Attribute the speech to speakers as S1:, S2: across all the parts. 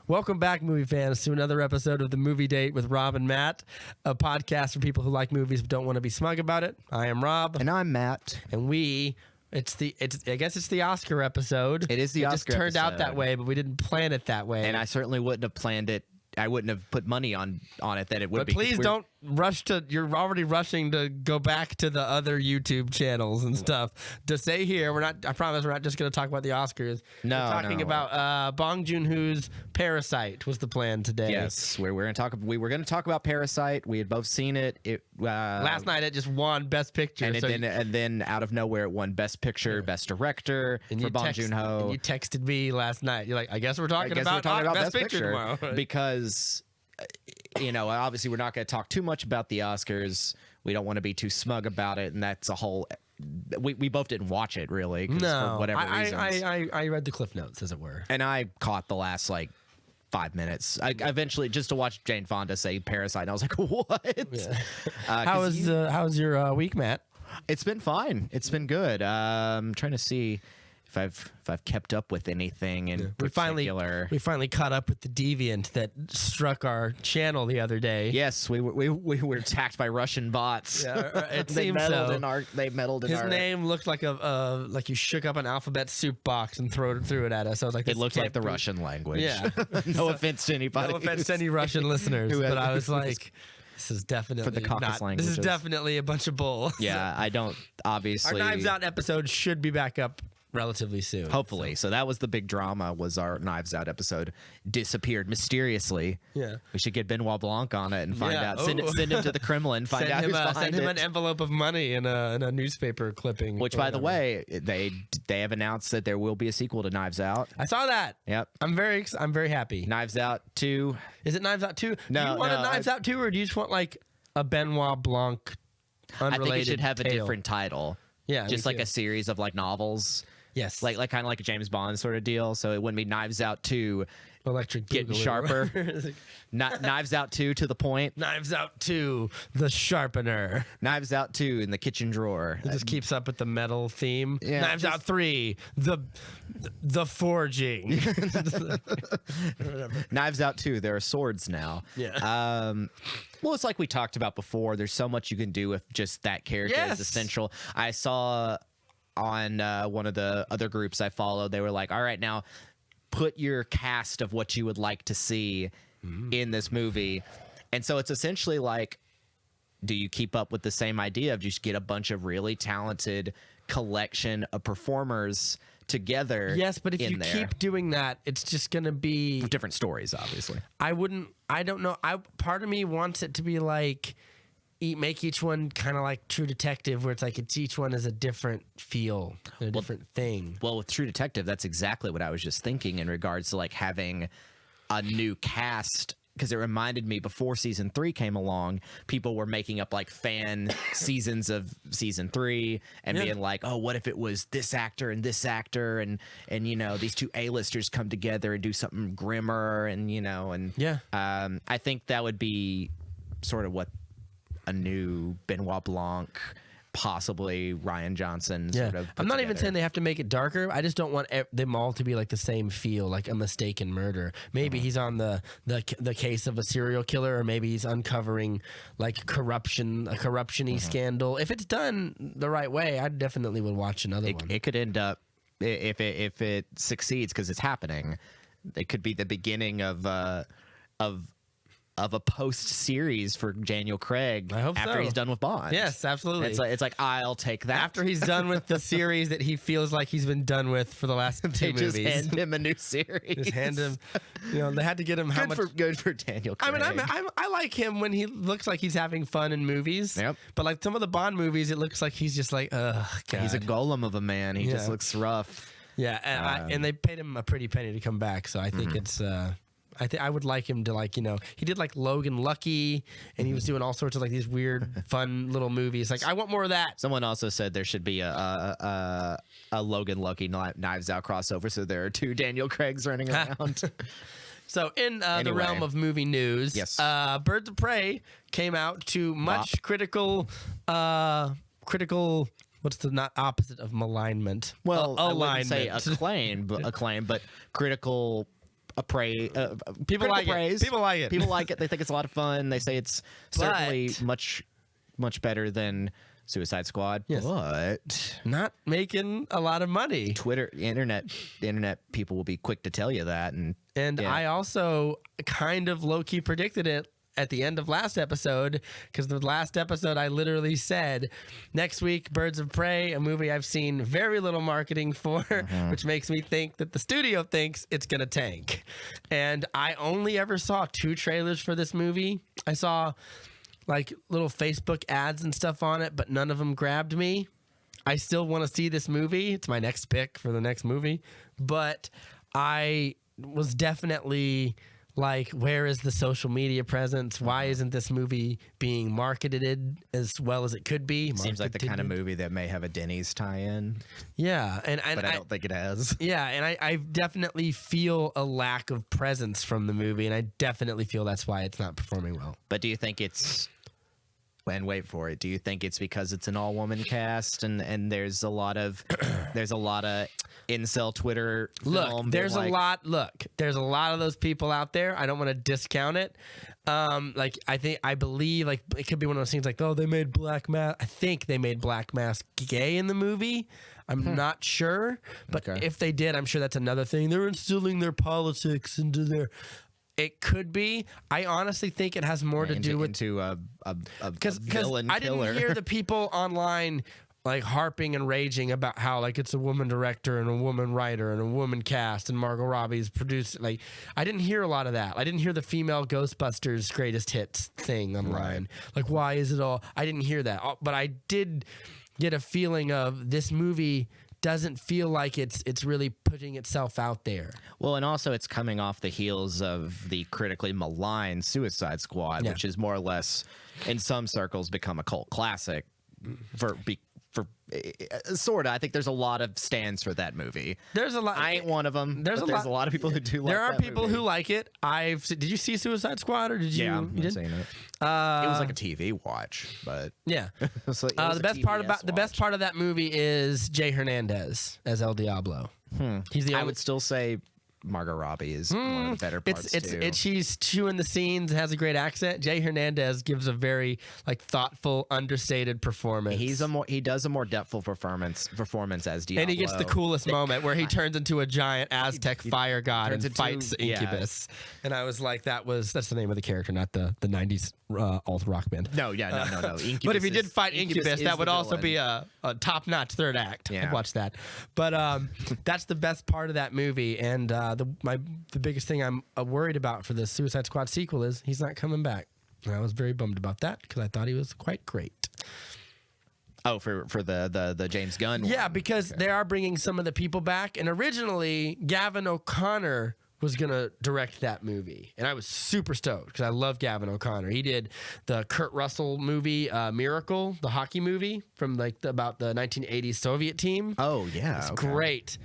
S1: Welcome back, movie fans, to another episode of The Movie Date with Rob and Matt, a podcast for people who like movies but don't want to be smug about it. I am Rob.
S2: And I'm Matt.
S1: And I guess it's the Oscar episode.
S2: It is the Oscar
S1: It just turned out that
S2: episode.
S1: way, but we didn't plan it that way.
S2: And I certainly wouldn't have planned it. I wouldn't have put money on it that it would
S1: But
S2: be.
S1: please don't rush to. You're already rushing to go back to the other YouTube channels and stuff. To say here, we're not. I promise, we're not just going to talk about the Oscars.
S2: No,
S1: we're talking
S2: no.
S1: about Bong Joon-ho's Parasite was the plan today.
S2: Yes, we were going to talk about Parasite. We had both seen it.
S1: Last night it just won Best Picture,
S2: and then out of nowhere it won Best Picture, Best Director for Bong Joon-ho.
S1: And you texted me last night. You're like, I guess we're talking about Best Picture tomorrow.
S2: Because obviously we're not going to talk too much about the Oscars. We don't want to be too smug about it, and that's a whole. We both didn't watch it really, for whatever reasons.
S1: I read the Cliff Notes, as it were,
S2: and I caught the last 5 minutes. I eventually just to watch Jane Fonda say Parasite, and I was like, what?
S1: Yeah. How's your week, Matt?
S2: It's been fine. It's been good. I'm trying to see if I've kept up with anything in particular.
S1: We finally caught up with the deviant that struck our channel the other day.
S2: Yes, we were attacked by Russian bots.
S1: Yeah, it
S2: they
S1: seems
S2: meddled
S1: so.
S2: They meddled in
S1: His
S2: our
S1: name looked like like you shook up an alphabet soup box and threw it at us. I was like,
S2: it looked like the Russian language.
S1: Yeah.
S2: No offense to anybody.
S1: No offense to any Russian listeners, but I was like, this is definitely
S2: for the Caucasus languages.
S1: This is definitely a bunch of bull.
S2: Yeah, I don't obviously.
S1: Our Knives Out episode should be back up relatively soon.
S2: Hopefully. So that was the big drama, was our Knives Out episode disappeared mysteriously.
S1: Yeah.
S2: We should get Benoit Blanc on it and find out. Send him to the Kremlin, find out who's behind
S1: send him an envelope of money and a newspaper clipping.
S2: Which, by the way, they have announced that there will be a sequel to Knives Out.
S1: I saw that.
S2: Yep.
S1: I'm very happy.
S2: Knives Out 2.
S1: Is it Knives Out 2?
S2: No,
S1: do you want a Knives Out 2, or do you just want a Benoit Blanc unrelated
S2: I think it should have
S1: tale?
S2: a different title.
S1: Yeah.
S2: Just like a series of novels.
S1: Yes.
S2: Like kind of like a James Bond sort of deal. So it wouldn't be Knives Out 2
S1: Electric
S2: getting
S1: Boogaloo.
S2: sharper. Knives Out 2 to the point.
S1: Knives Out 2, the sharpener.
S2: Knives Out 2 in the kitchen drawer.
S1: It just keeps up with the metal theme.
S2: Yeah,
S1: Knives Out 3, the forging.
S2: Knives Out 2, there are swords now.
S1: Yeah.
S2: Well, it's like we talked about before. There's so much you can do with just that character.
S1: Yes.
S2: Is essential. I saw on one of the other groups I follow, they were like, all right, now put your cast of what you would like to see in this movie. And so it's essentially like, do you keep up with the same idea of just get a bunch of really talented collection of performers together?
S1: Yes, but if you keep doing that, it's just going to be
S2: different stories, obviously.
S1: I don't know. Part of me wants it to be make each one kind of like True Detective, where it's each one is a different feel, a different thing.
S2: Well, with True Detective, that's exactly what I was just thinking in regards to having a new cast, because it reminded me before season 3 came along, people were making up fan seasons of season 3 and being like, oh, what if it was this actor and these two A-listers come together and do something grimmer I think that would be sort of what a new Benoit Blanc, possibly Ryan Johnson sort of
S1: I'm not even
S2: together.
S1: saying they have to make it darker. I just don't want them all to be the same feel, like a mistaken murder. Maybe he's on the case of a serial killer, or maybe he's uncovering a corruption-y scandal. If it's done the right way, I definitely would watch another one.
S2: It could end up, if it succeeds, because it's happening, it could be the beginning of a post-series for Daniel Craig after he's done with Bond.
S1: Yes, absolutely.
S2: It's like I'll take that.
S1: After he's done with the series that he feels like he's been done with for the last 2 movies.
S2: Just hand him a new series.
S1: Just hand him, they had to get him
S2: good for Daniel Craig.
S1: I mean, I like him when he looks like he's having fun in movies.
S2: Yep.
S1: But some of the Bond movies, it looks like he's just ugh, God.
S2: He's a golem of a man. He just looks rough.
S1: Yeah, and they paid him a pretty penny to come back, so I think it's I would like him to he did Logan Lucky, and he was doing all sorts of these weird fun little movies. I want more of that.
S2: Someone also said there should be a Logan Lucky Knives Out crossover, so there are 2 Daniel Craigs running around.
S1: So in the realm of movie news,
S2: yes.
S1: Birds of Prey came out to much critical. What's the not opposite of malignment?
S2: Well, I wouldn't
S1: alignment.
S2: say acclaim, but critical
S1: People like
S2: praise.
S1: it. People like it.
S2: People like it. They think it's a lot of fun. They say it's certainly much better than Suicide Squad.
S1: Yes.
S2: But
S1: not making a lot of money.
S2: Twitter, the internet people will be quick to tell you that. And yeah.
S1: I also kind of low-key predicted it at the end of last episode, because the last episode I literally said, next week, Birds of Prey, a movie I've seen very little marketing for, which makes me think that the studio thinks it's going to tank. And I only ever saw 2 trailers for this movie. I saw like little Facebook ads and stuff on it, but none of them grabbed me. I still want to see this movie. It's my next pick for the next movie. But I was definitely like, where is the social media presence? Why isn't this movie being marketed as well as it could be?
S2: Seems like the kind of movie that may have a Denny's tie-in.
S1: Yeah.
S2: But I don't think it has.
S1: Yeah. And I definitely feel a lack of presence from the movie. And I definitely feel that's why it's not performing well.
S2: But do you think it's... And wait for it. Do you think it's because it's an all-woman cast and there's a lot of incel Twitter film?
S1: There's a lot of those people out there. I don't want to discount it. I believe like it could be one of those things like, oh, they made Black Mask. I think they made Black Mask gay in the movie. I'm not sure, but if they did, I'm sure that's another thing. They're instilling their politics into their. It could be. I honestly think it has more to do with
S2: a villain
S1: I
S2: killer.
S1: didn't hear the people online like harping and raging about how like it's a woman director and a woman writer and a woman cast and Margot Robbie's produced. Like I didn't hear a lot of that. I didn't hear the female Ghostbusters greatest hits thing online. Like why is it all? I didn't hear that, but I did get a feeling of this movie doesn't feel like it's really putting itself out there.
S2: Well, and also it's coming off the heels of the critically maligned Suicide Squad, which is more or less, in some circles, become a cult classic for sort of. I think there's a lot of stands for that movie.
S1: There's a lot.
S2: I ain't one of them. There's a lot of people who do like
S1: there are
S2: that
S1: people
S2: movie.
S1: Who like it. Did you see Suicide Squad or did you?
S2: Yeah,
S1: you did?
S2: seen it. It was like a TV watch, but
S1: yeah.
S2: The
S1: best part of that movie is Jay Hernandez as El Diablo. He's the only.
S2: I would still say Margot Robbie is one of the better parts too.
S1: She's chewing the scenes, has a great accent. Jay Hernandez gives a very like thoughtful, understated performance.
S2: He does a more depthful performance as Diablo.
S1: And he gets the coolest moment where he turns into a giant Aztec fire god and fights Incubus. And I was like, that's the name of the character, not the 90s alt rock band.
S2: No. Incubus
S1: but if he did fight Incubus, that would also be a top-notch third act.
S2: Yeah.
S1: I'd watch that. But that's the best part of that movie. And the biggest thing I'm worried about for the Suicide Squad sequel is he's not coming back. And I was very bummed about that because I thought he was quite great.
S2: Oh, for the James Gunn one.
S1: Yeah, because they are bringing some of the people back. And originally, Gavin O'Connor was going to direct that movie. And I was super stoked because I love Gavin O'Connor. He did the Kurt Russell movie, Miracle, the hockey movie from about the 1980s Soviet team.
S2: Oh, yeah.
S1: It's great.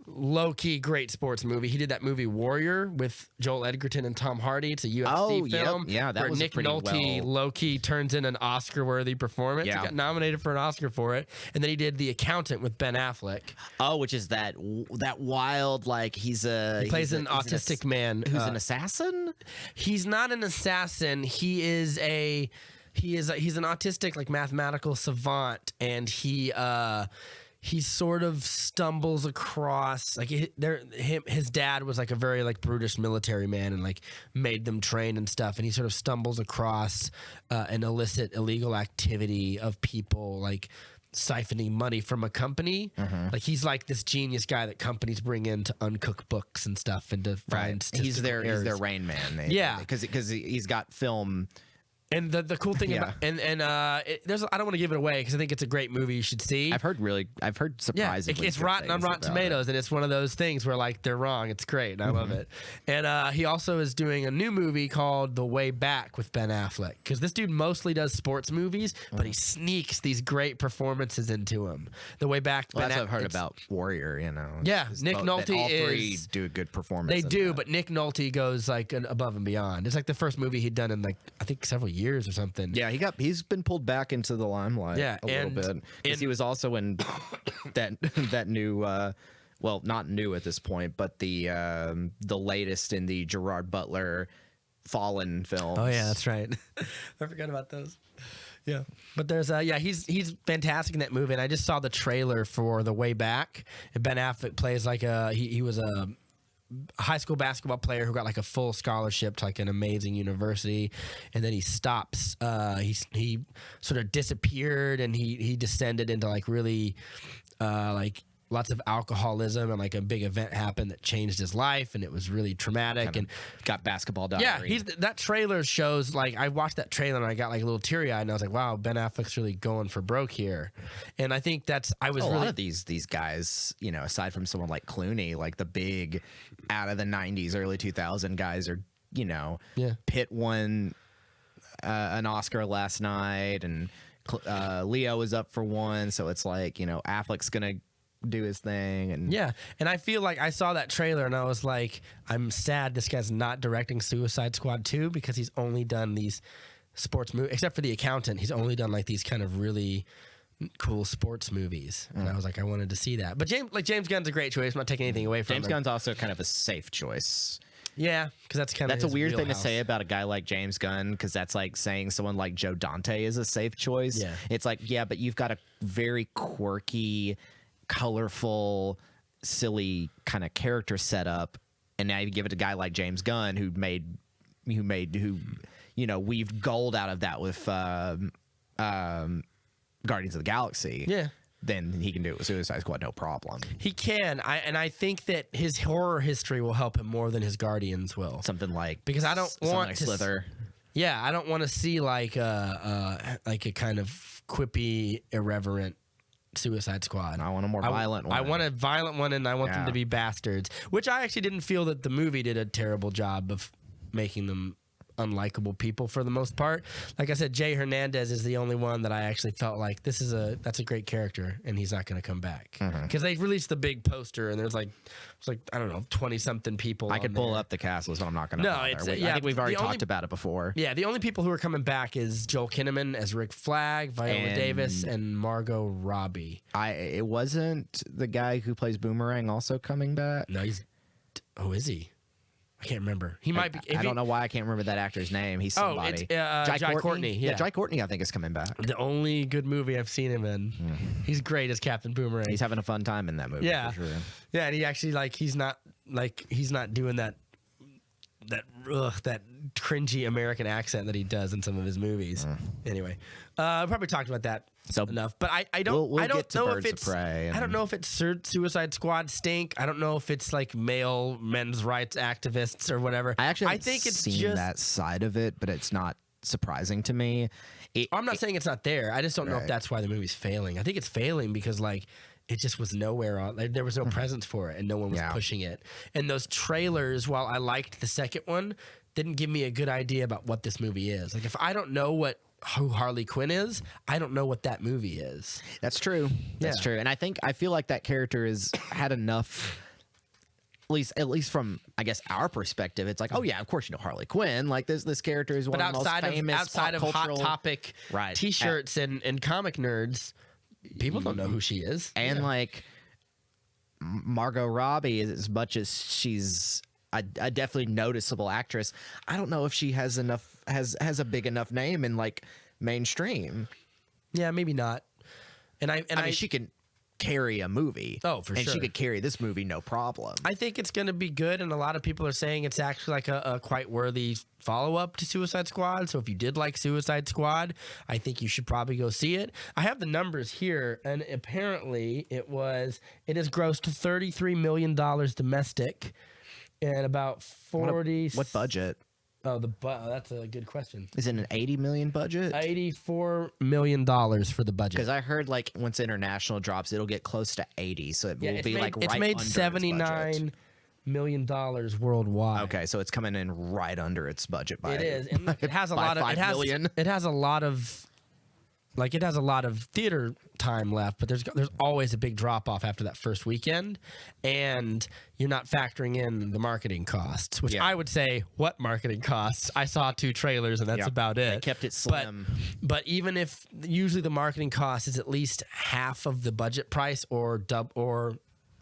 S1: Low-key great sports movie. He did that movie Warrior with Joel Edgerton and Tom Hardy. It's a UFC film.
S2: Yeah, that
S1: where
S2: was
S1: Nick
S2: pretty
S1: Nolte low-key turns in an Oscar-worthy performance.
S2: Yeah.
S1: He got nominated for an Oscar for it. And then he did The Accountant with Ben Affleck.
S2: Oh, which is that wild, like he
S1: plays an autistic man
S2: who's an assassin.
S1: He's not an assassin. He's an autistic like mathematical savant, and he sort of stumbles across like his dad was like a very like brutish military man and like made them train and stuff, and he sort of stumbles across an illicit illegal activity of people like siphoning money from a company. Like he's like this genius guy that companies bring in to uncook books and stuff and to find
S2: he's their Rain Man. Maybe.
S1: Yeah,
S2: because he's got film.
S1: And the cool thing about I don't want to give it away because I think it's a great movie you should see.
S2: I've heard surprisingly
S1: it's rotten on Rotten Tomatoes, and it's one of those things where like they're wrong. It's great. And I love it. And he also is doing a new movie called The Way Back with Ben Affleck, because this dude mostly does sports movies, but he sneaks these great performances into him. The Way Back.
S2: Well, that's what I've heard about Warrior.
S1: Yeah, Nick Nolte
S2: all three do a good performance.
S1: They do, but Nick Nolte goes like above and beyond. It's like the first movie he'd done in like I think several years or something.
S2: Yeah, he's been pulled back into the limelight a little bit because he was also in that new well, not new at this point, but the latest in the Gerard Butler Fallen films.
S1: Oh yeah, that's right. I forgot about those. Yeah, but there's he's fantastic in that movie, and I just saw the trailer for The Way Back. And Ben Affleck plays like he was a high school basketball player who got like a full scholarship to like an amazing university, and then he stops. He sort of disappeared, and he descended into like really like lots of alcoholism, and like a big event happened that changed his life, and it was really traumatic. And
S2: got Basketball Diary.
S1: yeah, that trailer shows, like, I watched that trailer and I got like a little teary eyed, and I was like, wow, Ben Affleck's really going for broke here. And I think a
S2: lot of these guys, you know, aside from someone like Clooney, like the big out of the 90s, early 2000 guys are, you know, Pitt won an Oscar last night, and Leo was up for one, so it's like, you know, Affleck's gonna do his thing. And
S1: and I feel like I saw that trailer and I was like, I'm sad this guy's not directing Suicide Squad 2, because he's only done these sports movies, except for The Accountant. He's only done like these kind of really cool sports movies, and I was like, I wanted to see that. But James Gunn's a great choice. I'm not taking anything away from
S2: James
S1: him.
S2: Gunn's also kind of a safe choice.
S1: Yeah, because that's
S2: a weird thing to say about a guy like James Gunn, because that's like saying someone like Joe Dante is a safe choice.
S1: Yeah.
S2: It's like, yeah, but you've got a very quirky, colorful, silly kind of character setup, and now you give it to a guy like James Gunn who you know, weaved gold out of that with Guardians of the Galaxy.
S1: Yeah.
S2: Then he can do it with Suicide Squad, no problem.
S1: He can. I think that his horror history will help him more than his Guardians will.
S2: Something like,
S1: because I don't want
S2: like
S1: to
S2: Slither.
S1: Yeah, I don't want to see like a kind of quippy, irreverent Suicide Squad.
S2: I want a more violent one.
S1: I want a violent one, and I want them to be bastards, which I actually didn't feel that the movie did a terrible job of making them unlikable people for the most part. Like I said, Jay Hernandez is the only one that I actually felt like that's a great character, and he's not going to come back, because they released the big poster, and there's like I don't know, 20 something people.
S2: I could pull up the cast list, but I'm not going to.
S1: No, I
S2: think we've already talked about it before.
S1: Yeah, the only people who are coming back is Joel Kinnaman as Rick Flag, Viola Davis, and Margot Robbie.
S2: It wasn't the guy who plays Boomerang also coming back.
S1: No, is he? I can't remember. He might be.
S2: I don't know why I can't remember that actor's name. He's somebody.
S1: It's Jai Courtney. Yeah,
S2: Jai Courtney, I think, is coming back.
S1: The only good movie I've seen him in. He's great as Captain Boomerang.
S2: He's having a fun time in that movie.
S1: Yeah,
S2: for sure.
S1: Yeah, and he actually he's not doing that cringy American accent that he does in some of his movies. Anyway, I probably talked about that enough, but I don't
S2: we'll
S1: I don't
S2: get to
S1: know
S2: Birds
S1: if
S2: of
S1: it's
S2: Prey
S1: I don't know if it's Suicide Squad stink. I don't know if it's like male men's rights activists or whatever.
S2: I
S1: think it's
S2: seen
S1: just
S2: that side of it, but it's not surprising to me.
S1: I'm not saying it's not there. I just don't know if that's why the movie's failing. I think it's failing because it just was nowhere on. There was no presence for it, and no one was pushing it. And those trailers, while I liked the second one, didn't give me a good idea about what this movie is. Like, if I don't know who Harley Quinn is, I don't know what that movie is.
S2: That's true. That's true. And I feel like that character has had enough. At least from, I guess, our perspective, it's like, oh yeah, of course you know Harley Quinn. Like this character is one of the most famous
S1: outside of
S2: cultural,
S1: Hot Topic T-shirts and comic nerds, people don't know who she is.
S2: And like Margot Robbie, as much as she's a definitely noticeable actress, I don't know if she has a big enough name in like mainstream.
S1: Yeah, maybe not. And I mean,
S2: she can carry a movie.
S1: Oh, for sure.
S2: And she could carry this movie no problem.
S1: I think it's going to be good, and a lot of people are saying it's actually like a quite worthy follow-up to Suicide Squad. So if you did like Suicide Squad, I think you should probably go see it. I have the numbers here, and apparently it has grossed $33 million domestic and about 40.
S2: What budget?
S1: Oh, that's a good question.
S2: Is it an $80 million budget?
S1: $84 million for the budget.
S2: Because I heard like once international drops, it'll get close to 80, so it will be like right
S1: it's made
S2: under
S1: $79 million worldwide.
S2: Okay, so it's coming in right under its budget by
S1: it is. And look, it has a lot of
S2: $5 million.
S1: It has a lot of theater time left, but there's always a big drop off after that first weekend, and you're not factoring in the marketing costs, which I would say, what marketing costs? I saw 2 trailers and that's about it.
S2: They kept it slim.
S1: But even if usually the marketing cost is at least half of the budget price or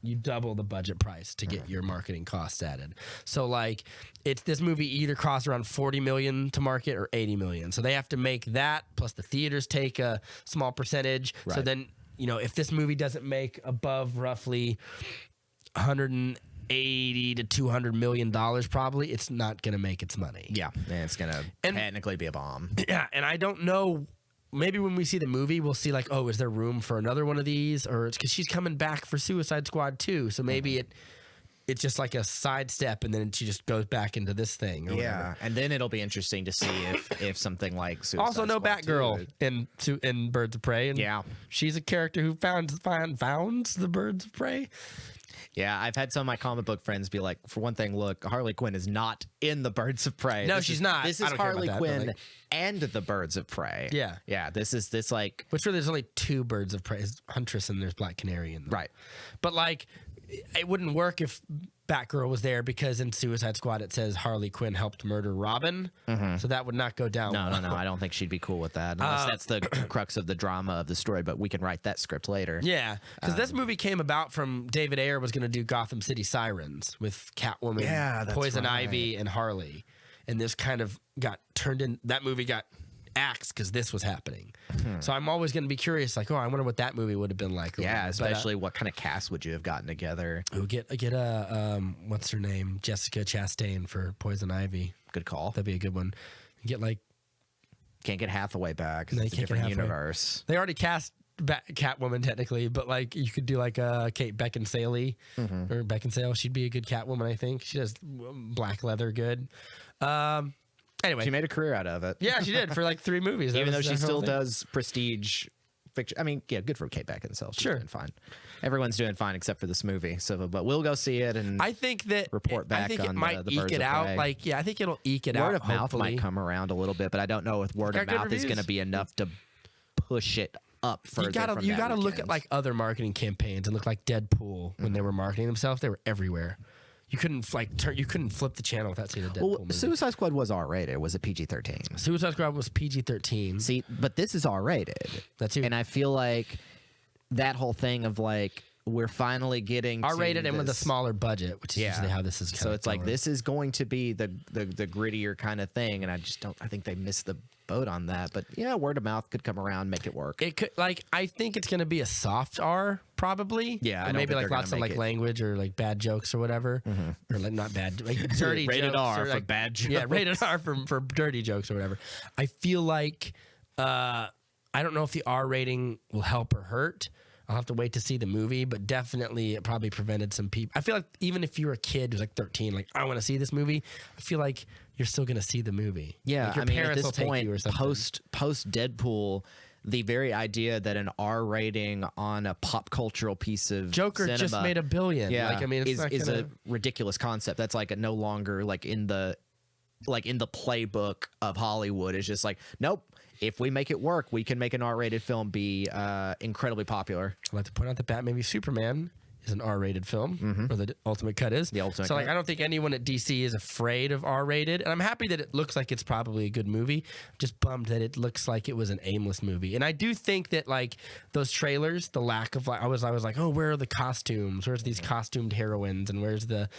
S1: you double the budget price to get your marketing costs added. So like this movie either costs around 40 million to market or 80 million. So they have to make that plus the theaters take a small percentage. Right. So then, if this movie doesn't make above roughly 180 to 200 million dollars, probably it's not going to make its money.
S2: Yeah, and it's going to technically be a bomb.
S1: Yeah, and I don't know. Maybe when we see the movie, we'll see like, oh, is there room for another one of these? Or it's because she's coming back for Suicide Squad 2. So maybe it's just like a sidestep, and then she just goes back into this thing. Or whatever.
S2: And then it'll be interesting to see if something like Suicide
S1: also no
S2: Squad
S1: Batgirl
S2: 2
S1: in Birds of Prey. And she's a character who founds the Birds of Prey.
S2: Yeah, I've had some of my comic book friends be like, for one thing, look, Harley Quinn is not in the Birds of Prey.
S1: No, she's not.
S2: This is Harley Quinn and the Birds of Prey.
S1: Yeah.
S2: Yeah, this like...
S1: Which really, there's only 2 Birds of Prey. There's Huntress and there's Black Canary in them.
S2: Right.
S1: But like, it wouldn't work if Batgirl was there because in Suicide Squad it says Harley Quinn helped murder Robin. So that would not go down.
S2: No, I don't think she'd be cool with that. Unless that's the crux of the drama of the story, but we can write that script later.
S1: Yeah, because this movie came about from David Ayer was going to do Gotham City Sirens with Catwoman, Poison Ivy, and Harley. And this kind of got turned in, that movie got axed because this was happening. So I'm always going to be curious, like, I wonder what that movie would have been like.
S2: Yeah, especially what kind of cast would you have gotten together?
S1: Get a what's her name, Jessica Chastain for Poison Ivy.
S2: Good call.
S1: That'd be a good one. Get like,
S2: can't get Hathaway back.
S1: No,
S2: it's a different universe.
S1: They already cast Catwoman technically, but like you could do like Kate Beckinsale or Beckinsale. She'd be a good Catwoman, I think. She does black leather good. Anyway,
S2: she made a career out of it.
S1: Yeah, she did for like 3 movies.
S2: Even though she still does prestige fiction. I mean, yeah, good for Kate Beckinsale. She's doing fine. Everyone's doing fine except for this movie. So, but we'll go see it and
S1: I think that
S2: report back.
S1: I think it
S2: on
S1: might
S2: the
S1: eke
S2: Birds
S1: it
S2: of
S1: out.
S2: Prey.
S1: Like, yeah, I think it'll eke it out.
S2: Word of mouth
S1: hopefully.
S2: might come around a little bit, but I don't know if word of mouth is going to be enough to push it up further.
S1: You gotta look at like other marketing campaigns and look like Deadpool when they were marketing themselves. They were everywhere. You couldn't you couldn't flip the channel without seeing a Deadpool movie.
S2: Suicide Squad was R-rated. Was it PG-13?
S1: Suicide Squad was PG-13.
S2: See, but this is R-rated.
S1: That's it.
S2: And I feel like that whole thing of like we're finally getting
S1: R-rated and with a smaller budget, which is usually how this is.
S2: So it's like this is going to be the grittier kind of thing, and I think they missed the boat on that. But yeah, word of mouth could come around, make it work.
S1: It could I think it's gonna be a soft R probably.
S2: Yeah,
S1: or maybe like lots of like language or like bad jokes or whatever, or like not bad, like dirty
S2: rated
S1: jokes
S2: R
S1: or
S2: for
S1: like,
S2: bad jokes.
S1: Yeah, rated R for dirty jokes or whatever. I feel like I don't know if the R rating will help or hurt. I'll have to wait to see the movie, but definitely it probably prevented some people. I feel like even if you're a kid who's like 13, like I want to see this movie, I feel like you're still going to see the movie.
S2: Yeah,
S1: like your
S2: I mean,
S1: parents
S2: at
S1: will
S2: this
S1: take
S2: point,
S1: you or something.
S2: post Deadpool, the very idea that an R rating on a pop cultural piece of
S1: Joker
S2: cinema,
S1: just made $1 billion.
S2: Yeah,
S1: like, I mean, it's
S2: is a ridiculous concept. That's like no longer like in the playbook of Hollywood. It's just like, nope. If we make it work, we can make an R-rated film be incredibly popular.
S1: I'd like to point out that Batman v Superman is an R-rated film, or the ultimate cut is.
S2: The ultimate
S1: so, like,
S2: cut.
S1: I don't think anyone at DC is afraid of R-rated, and I'm happy that it looks like it's probably a good movie. I'm just bummed that it looks like it was an aimless movie, and I do think that like those trailers, the lack of like, I was like, oh, where are the costumes? Where's these costumed heroines, and where's the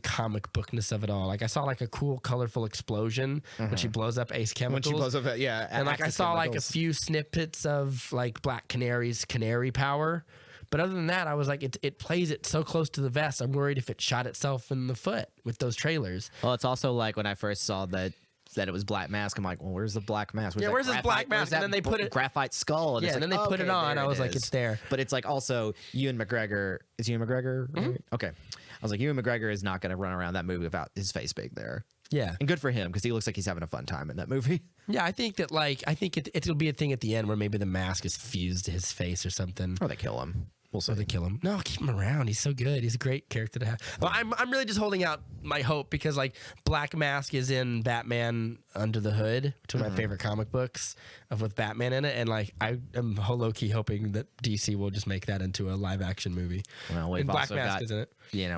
S1: comic bookness of it all? Like, I saw like a cool, colorful explosion when she blows up Ace Chemicals.
S2: When she blows up,
S1: and like I saw like a few snippets of like Black Canary's canary power. But other than that, I was like, it plays it so close to the vest. I'm worried if it shot itself in the foot with those trailers.
S2: Well, it's also like when I first saw that it was Black Mask. I'm like, well, where's the Black Mask?
S1: Where's this Black Mask? And then they put it
S2: graphite skull. And
S1: and then they put it on. I was like, it's there.
S2: But it's like also Ewan McGregor. Is Ewan McGregor? Right? Okay. I was like, Ewan McGregor is not going to run around that movie without his face big there.
S1: Yeah,
S2: and good for him because he looks like he's having a fun time in that movie.
S1: Yeah, I think that it'll be a thing at the end where maybe the mask is fused to his face or something.
S2: Or they kill him.
S1: Or they kill him. No, keep him around. He's so good. He's a great character to have. Well, I'm really just holding out my hope because like Black Mask is in Batman Under the Hood, which is one of my favorite comic books with Batman in it, and like I am low key hoping that DC will just make that into a live action movie.
S2: Well, we've
S1: Black
S2: also
S1: Mask
S2: got,
S1: is in it.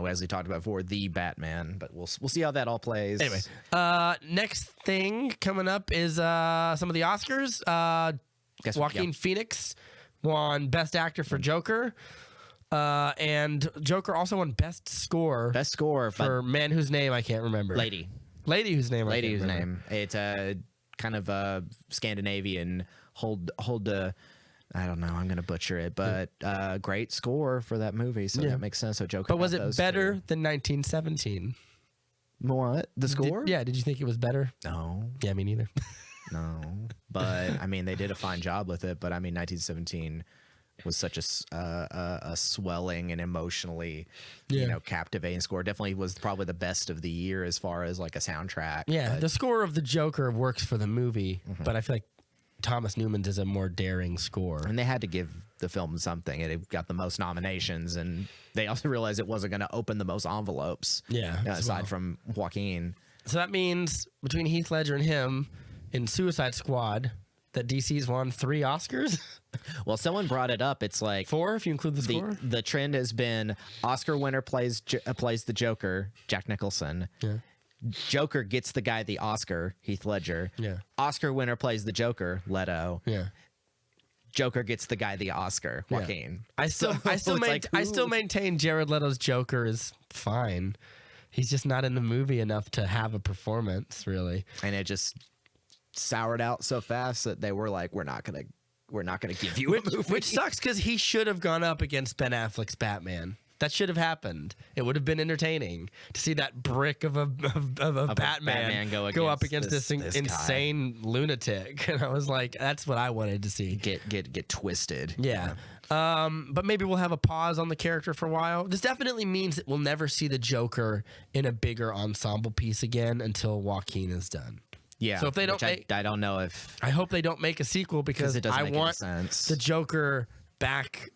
S2: As we talked about before, the Batman, but we'll see how that all plays.
S1: Anyway, next thing coming up is some of the Oscars. Joaquin Phoenix won Best Actor for Joker. And Joker also won Best Score for Man Whose Name I can't remember.
S2: Lady
S1: Whose name I can't
S2: whose
S1: remember.
S2: name. It's a kind of a Scandinavian hold the. I don't know. I'm going to butcher it, but great score for that movie, so that makes sense. So Joker.
S1: But was
S2: got
S1: it
S2: those
S1: better
S2: two.
S1: than 1917?
S2: What? The score?
S1: Did you think it was better?
S2: No.
S1: Yeah, me neither.
S2: No. But I mean, they did a fine job with it. But I mean, 1917 was such a swelling and emotionally, captivating score. Definitely was probably the best of the year as far as like a soundtrack.
S1: Yeah,
S2: but
S1: the score of the Joker works for the movie, but I feel like Thomas Newman's is a more daring score.
S2: And they had to give the film something. It got the most nominations, and they also realized it wasn't going to open the most envelopes.
S1: Yeah,
S2: aside from Joaquin.
S1: So that means between Heath Ledger and him in Suicide Squad, that DC's won 3 Oscars.
S2: Well, someone brought it up. It's like
S1: 4 if you include the score.
S2: The trend has been Oscar winner plays the Joker, Jack Nicholson.
S1: Yeah.
S2: Joker gets the guy the Oscar, Heath Ledger.
S1: Yeah.
S2: Oscar winner plays the Joker, Leto.
S1: Yeah.
S2: Joker gets the guy the Oscar, Joaquin.
S1: I still maintain Jared Leto's Joker is fine. He's just not in the movie enough to have a performance, really.
S2: And it just soured out so fast that they were like, we're not gonna give you a movie.
S1: Which sucks because he should have gone up against Ben Affleck's Batman. That should have happened. It would have been entertaining to see that brick of a Batman go up against this insane lunatic. And I was like, that's what I wanted to see.
S2: Get twisted.
S1: Yeah. But maybe we'll have a pause on the character for a while. This definitely means that we'll never see the Joker in a bigger ensemble piece again until Joaquin is done.
S2: Yeah.
S1: So if they don't,
S2: I don't know if
S1: I hope they don't make a sequel because
S2: it doesn't
S1: I
S2: make
S1: want
S2: any sense.
S1: the Joker back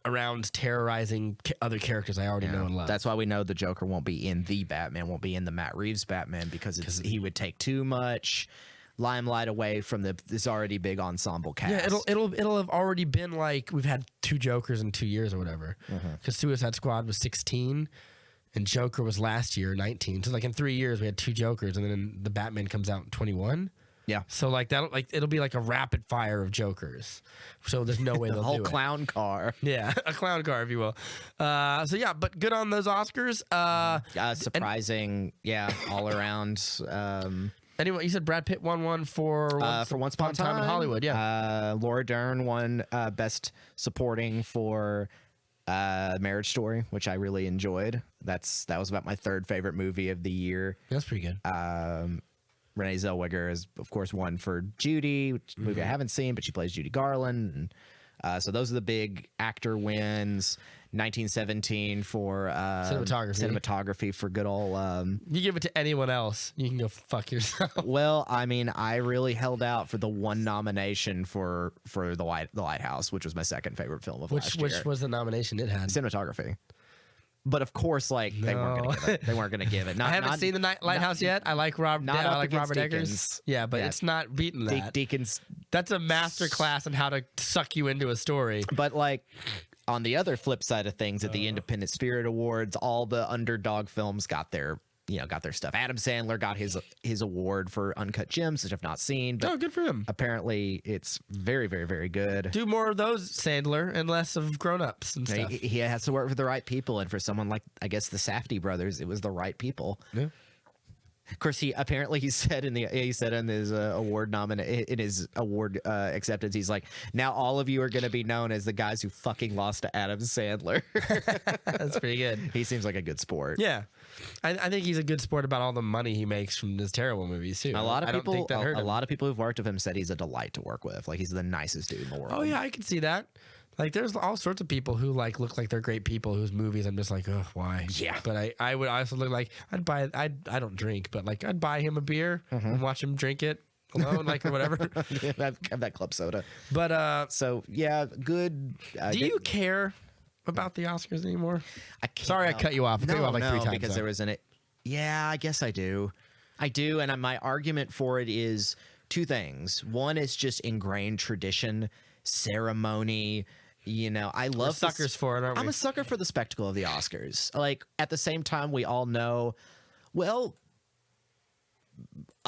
S1: around terrorizing other characters I already know and love.
S2: That's why we know the Joker won't be in the Batman, won't be in the Matt Reeves Batman because he would take too much limelight away from this already big ensemble cast.
S1: Yeah, it'll have already been like we've had 2 Jokers in 2 years or whatever. Because Suicide Squad was 16 and Joker was last year 19. So like in 3 years we had 2 Jokers and then the Batman comes out in 21.
S2: Yeah.
S1: So like that, it'll be like a rapid fire of Jokers. So there's no way they'll
S2: whole
S1: do it.
S2: clown car.
S1: Yeah, a clown car, if you will. So yeah, but good on those Oscars.
S2: Surprising, all around.
S1: Anyway, you said Brad Pitt won one for
S2: Once Upon a Time
S1: in Hollywood. Yeah,
S2: Laura Dern won Best Supporting for Marriage Story, which I really enjoyed. That was about my 3rd favorite movie of the year.
S1: that's pretty good.
S2: Renee Zellweger is, of course, one for Judy, which is a movie I haven't seen, but she plays Judy Garland. And, so those are the big actor wins. 1917 for cinematography for good old.
S1: You give it to anyone else, you can go fuck yourself.
S2: Well, I mean, I really held out for the one nomination for the Lighthouse, which was my 2nd favorite film of last year.
S1: Which was the nomination it had?
S2: Cinematography. But of course, like they weren't going to give it. They weren't going to give it.
S1: I haven't seen the Lighthouse yet. I like Robert Eggers. Yeah, but it's not beating that.
S2: Deakins.
S1: That's a master class on how to suck you into a story.
S2: But like on the other flip side of things, at the Independent Spirit Awards, all the underdog films got their stuff. Adam Sandler got his award for Uncut Gems, which I've not seen. But
S1: good for him.
S2: Apparently, it's very, very, very good.
S1: Do more of those, Sandler, and less of grown-ups and stuff.
S2: He has to work with the right people, and for someone like, I guess, the Safdie brothers, it was the right people.
S1: Yeah.
S2: Of course, he said in his award acceptance, he's like, now all of you are going to be known as the guys who fucking lost to Adam Sandler.
S1: That's pretty good.
S2: He seems like a good sport.
S1: Yeah, I think he's a good sport about all the money he makes from his terrible movies too.
S2: A lot of people who've worked with him said he's a delight to work with. Like he's the nicest dude in the world.
S1: Oh yeah, I can see that. Like there's all sorts of people who like look like they're great people whose movies I'm just like, oh, why?
S2: Yeah.
S1: But I would also look like I don't drink, but like I'd buy him a beer and watch him drink it alone, like or whatever.
S2: Have that club soda.
S1: But
S2: so yeah, good.
S1: Do you care about the Oscars anymore?
S2: I can't.
S1: Sorry, I cut you off. I cut you off like 3 times
S2: because there was Yeah, I guess I do. And my argument for it is 2 things. One is just ingrained tradition, ceremony. I love
S1: suckers for it, aren't we?
S2: I'm a sucker for the spectacle of the Oscars. Like at the same time, we all know, well,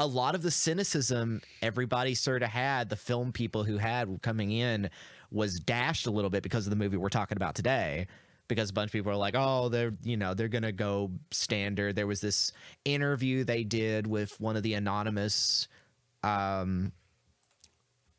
S2: a lot of the cynicism everybody sort of had, the film people who had coming in, was dashed a little bit because of the movie we're talking about today. Because a bunch of people are like, oh, they're gonna go standard. There was this interview they did with one of the anonymous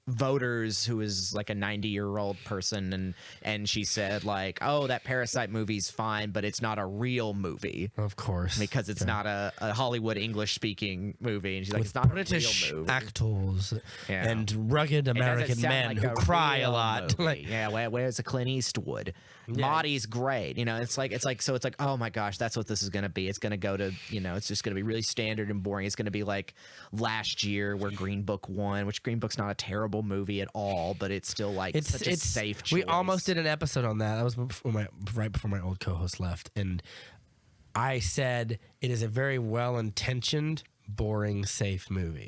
S2: voters who is like a 90-year-old person, and she said like, oh, that Parasite movie's fine, but it's not a real movie,
S1: of course,
S2: because it's not a Hollywood English speaking movie. And she's like,
S1: with
S2: it's not
S1: British
S2: a real movie.
S1: actors and rugged American men who cry a lot.
S2: Like, yeah, where's a Clint Eastwood? Maudie's great. It's like oh my gosh, that's what this is going to be. It's going to go to, it's just going to be really standard and boring. It's going to be like last year where Green Book won, which Green Book's not a terrible movie at all, but it's still like such a safe choice.
S1: We almost did an episode on that. That was right before my old co-host left, and I said it is a very well-intentioned, boring, safe movie.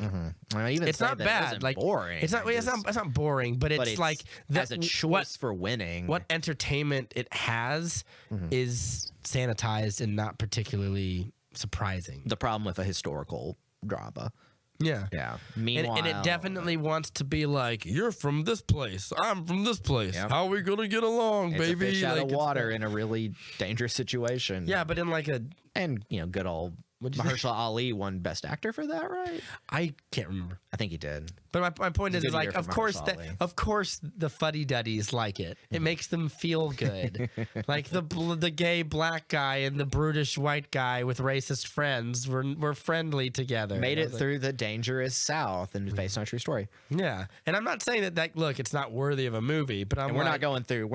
S1: It's not bad. Like boring. It's not boring, but it's like
S2: as a choice for winning.
S1: What entertainment it has is sanitized and not particularly surprising.
S2: The problem with a historical drama.
S1: Yeah.
S2: Meanwhile,
S1: and it definitely wants to be like, you're from this place, I'm from this place. Yep. How are we gonna get along,
S2: it's
S1: baby?
S2: A fish out of water in a really dangerous situation.
S1: Yeah, but in like
S2: good old Mahershala Ali won Best Actor for that, right?
S1: I can't remember.
S2: I think he did.
S1: But my point is like, of course the fuddy-duddies like it. It makes them feel good. Like the gay black guy and the brutish white guy with racist friends were friendly together.
S2: Made it through the dangerous South and based on a true story.
S1: Yeah, and I'm not saying that look, it's not worthy of a movie, but we're
S2: not going through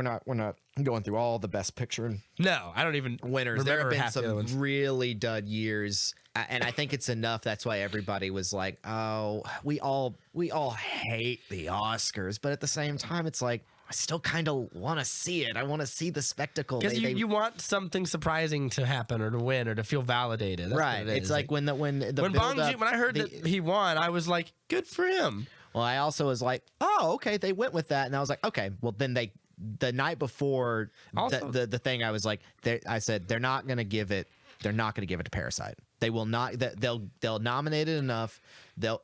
S2: all the Best Picture.
S1: No, I don't even
S2: winners. There have been some really dud years, and I think it's enough. That's why everybody was like, "Oh, we all hate the Oscars," but at the same time, it's like I still kind of want to see it. I want to see the spectacle
S1: because you want something surprising to happen or to win or to feel validated. That's
S2: right. It's like when
S1: I heard that he won, I was like, "Good for him."
S2: Well, I also was like, "Oh, okay, they went with that," and I was like, "Okay, well then they." The night before the thing, I was like, I said they're not going to give it. They're not going to give it to Parasite. They will not. They'll nominate it enough.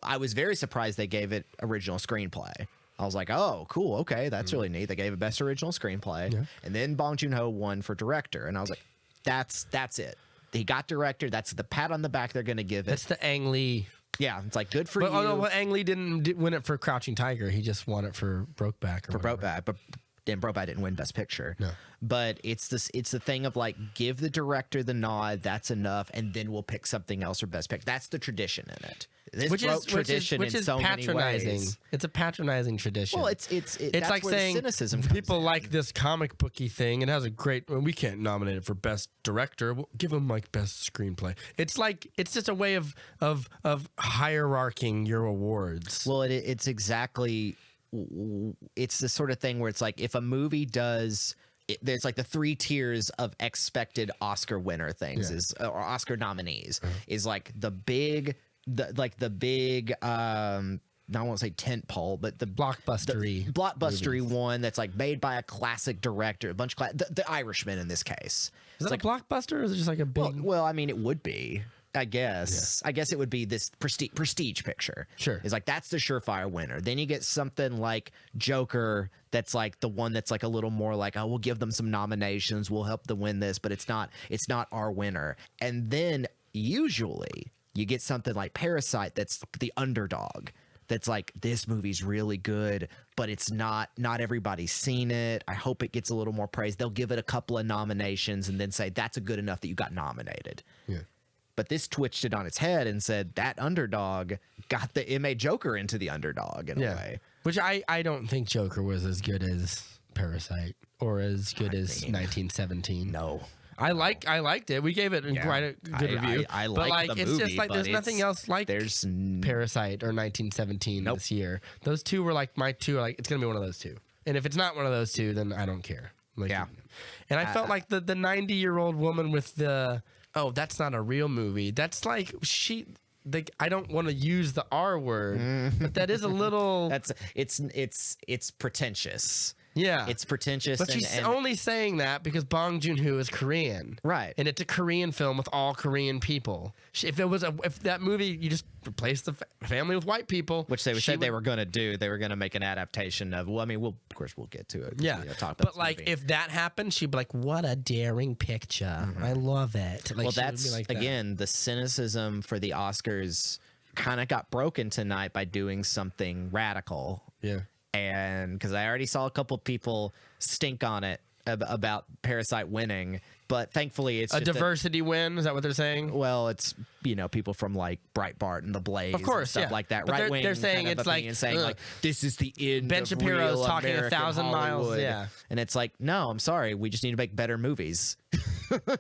S2: I was very surprised they gave it original screenplay. I was like, oh, cool, okay, that's really neat. They gave it best original screenplay, and then Bong Joon-ho won for director, and I was like, that's it. He got director. That's the pat on the back they're going to give it.
S1: That's the Ang Lee.
S2: Yeah, it's like good for you.
S1: Well, Ang Lee didn't win it for Crouching Tiger. He just won it for Brokeback.
S2: Brokeback, but. Dan Brokeback didn't win Best Picture. No. But it's the thing of like, give the director the nod, that's enough, and then we'll pick something else for Best Picture. That's the tradition in it. Which is
S1: so patronizing. Many ways. It's a patronizing tradition.
S2: Well, it's
S1: like saying
S2: cynicism
S1: people like this comic booky thing. It has a great. We can't nominate it for Best Director. We'll give them like Best Screenplay. It's like it's just a way of hierarching your awards.
S2: Well, it's exactly. It's the sort of thing where it's like if a movie does there's like the 3 tiers of expected Oscar winner things or Oscar nominees is like the big I won't say tent pole, but the blockbustery one that's like made by a classic director, a bunch of the Irishman in this case.
S1: Is that like a blockbuster, or is it just like a big?
S2: Well, I mean, it would be. I guess. Yeah. I guess it would be this prestige picture.
S1: Sure.
S2: It's like that's the surefire winner. Then you get something like Joker that's like the one that's like a little more like, oh, we'll give them some nominations, we'll help them win this, but it's not our winner. And then usually you get something like Parasite that's the underdog. That's like, this movie's really good, but it's not everybody's seen it. I hope it gets a little more praise. They'll give it a couple of nominations and then say that's good enough that you got nominated. Yeah. But this twitched it on its head and said that underdog it made Joker into the underdog in a way.
S1: Which I don't think Joker was as good as Parasite or as good as 1917.
S2: No.
S1: I liked it. We gave it quite a good review.
S2: I like the movie,
S1: it's just like there's nothing else like Parasite or 1917 this year. Those two were like my two. Like it's gonna be one of those two. And if it's not one of those two, then I don't care. Like, and I felt like the 90-year-old woman with the that's not a real movie. That's like I don't want to use the R word, but that is a little.
S2: It's pretentious.
S1: Yeah.
S2: It's pretentious.
S1: But she's
S2: and
S1: only saying that because Bong Joon-ho is Korean.
S2: Right.
S1: And it's a Korean film with all Korean people. If that movie, you just replace the family with white people.
S2: which they said they were going to do. They were going to make an adaptation of, well, I mean, of course we'll get to it.
S1: Yeah.
S2: Talk about
S1: But
S2: this
S1: like,
S2: movie.
S1: if that happened, she'd be like, what a daring picture. I love it. Like,
S2: well,
S1: she would
S2: that's
S1: be like that.
S2: again, the cynicism for the Oscars kind of got broken tonight by doing something radical.
S1: Yeah.
S2: And because I already saw a couple people stink on it about Parasite winning, but thankfully it's
S1: A
S2: just
S1: diversity win? Is that what they're saying?
S2: well, it's people from like Breitbart and The Blaze,
S1: Of course,
S2: and stuff
S1: yeah.
S2: like that.
S1: But
S2: Right wing.
S1: they're saying
S2: kind of
S1: it's like,
S2: opinion, saying
S1: ugh.
S2: like this is the end.
S1: Ben
S2: of
S1: Shapiro's
S2: real
S1: talking
S2: American
S1: 1,000 miles,
S2: Hollywood.
S1: yeah.
S2: And it's like, no, I'm sorry, we just need to make better movies.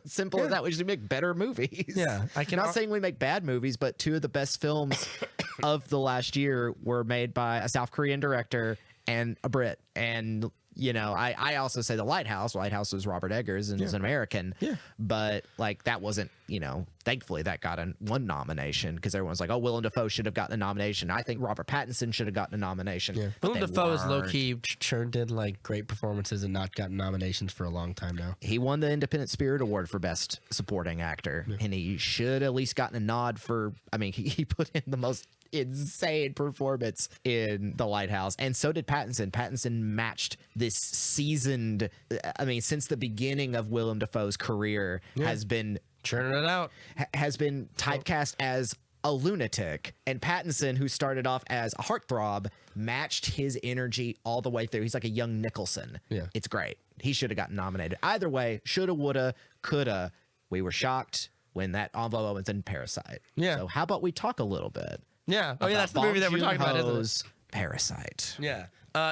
S2: Simple as that. We just need to make better movies.
S1: Yeah,
S2: I'm not saying we make bad movies, but two of the best films of the last year were made by a South Korean director and a Brit. And I also say The Lighthouse. Lighthouse was Robert Eggers and is an American.
S1: Yeah.
S2: But like that wasn't, thankfully that got one nomination because everyone's like, oh, Willem Dafoe should have gotten a nomination. I think Robert Pattinson should have gotten a nomination.
S1: Yeah.
S2: but
S1: Willem
S2: they
S1: Dafoe is
S2: weren't.
S1: low-key churned in like great performances and not gotten nominations for a long time now.
S2: He won the Independent Spirit Award for Best Supporting Actor, and he should at least gotten a nod for. I mean, he put in the most insane performance in The Lighthouse, and so did Pattinson. Pattinson matched this seasoned. I mean, since the beginning of Willem Dafoe's career, has been
S1: Churning it out.
S2: has been typecast as a lunatic, and Pattinson, who started off as a heartthrob, matched his energy all the way through. He's like a young Nicholson.
S1: Yeah.
S2: It's great. He should have gotten nominated. Either way, shoulda, woulda, coulda. We were shocked when that envelope was in Parasite.
S1: Yeah.
S2: So how about we talk a little bit?
S1: Yeah. Oh, yeah, that's the
S2: about
S1: movie that we're talking about, isn't it?
S2: Joon-ho's Parasite.
S1: Yeah.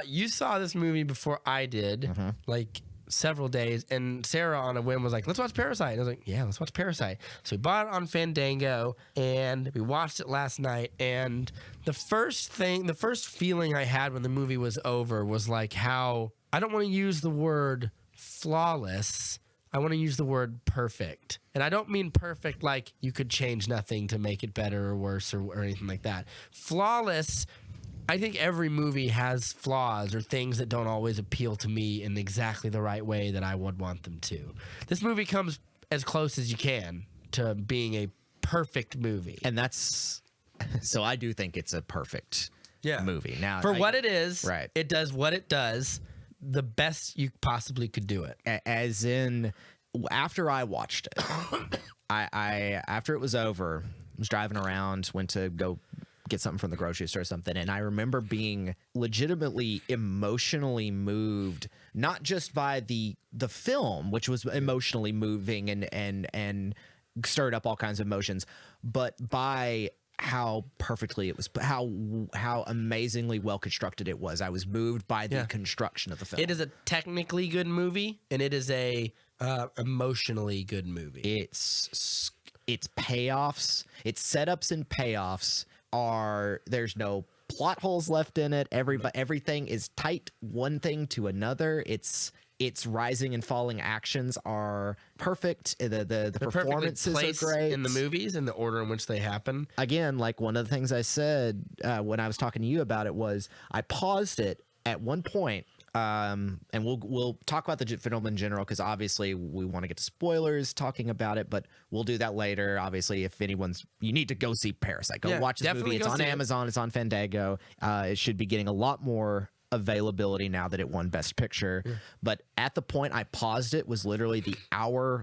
S1: You saw this movie before I did, like several days, and Sarah on a whim was like, let's watch Parasite. And I was like, yeah, let's watch Parasite. So we bought it on Fandango and we watched it last night. And the first feeling I had when the movie was over was like how, I don't want to use the word flawless. I want to use the word perfect. And I don't mean perfect like you could change nothing to make it better or worse or anything like that. Flawless, I think every movie has flaws or things that don't always appeal to me in exactly the right way that I would want them to. This movie comes as close as you can to being a perfect movie.
S2: And that's so I do think it's a perfect movie. Now,
S1: For what it is,
S2: right.
S1: it does what it does the best you possibly could do it.
S2: As in, after I watched it, I after it was over, I was driving around, went to go get something from the grocery store or something, and I remember being legitimately emotionally moved, not just by the film, which was emotionally moving and stirred up all kinds of emotions, but by how perfectly it was, how amazingly well constructed it was. I was moved by the construction of the film.
S1: It is a technically good movie, and it is a emotionally good movie.
S2: Its payoffs, its setups and payoffs there's no plot holes left in it. Everything is tight, one thing to another. Its rising and falling actions are perfect. The performances are great
S1: in the movies in the order in which they happen.
S2: Again, like one of the things I said when I was talking to you about it was I paused it at one point. And we'll talk about the film in general because obviously we want to get to spoilers talking about it, but we'll do that later. Obviously, if you need to go see Parasite, go watch this movie. It's on Amazon. It's on Fandango. It should be getting a lot more availability now that it won Best Picture. But at the point I paused it was literally the hour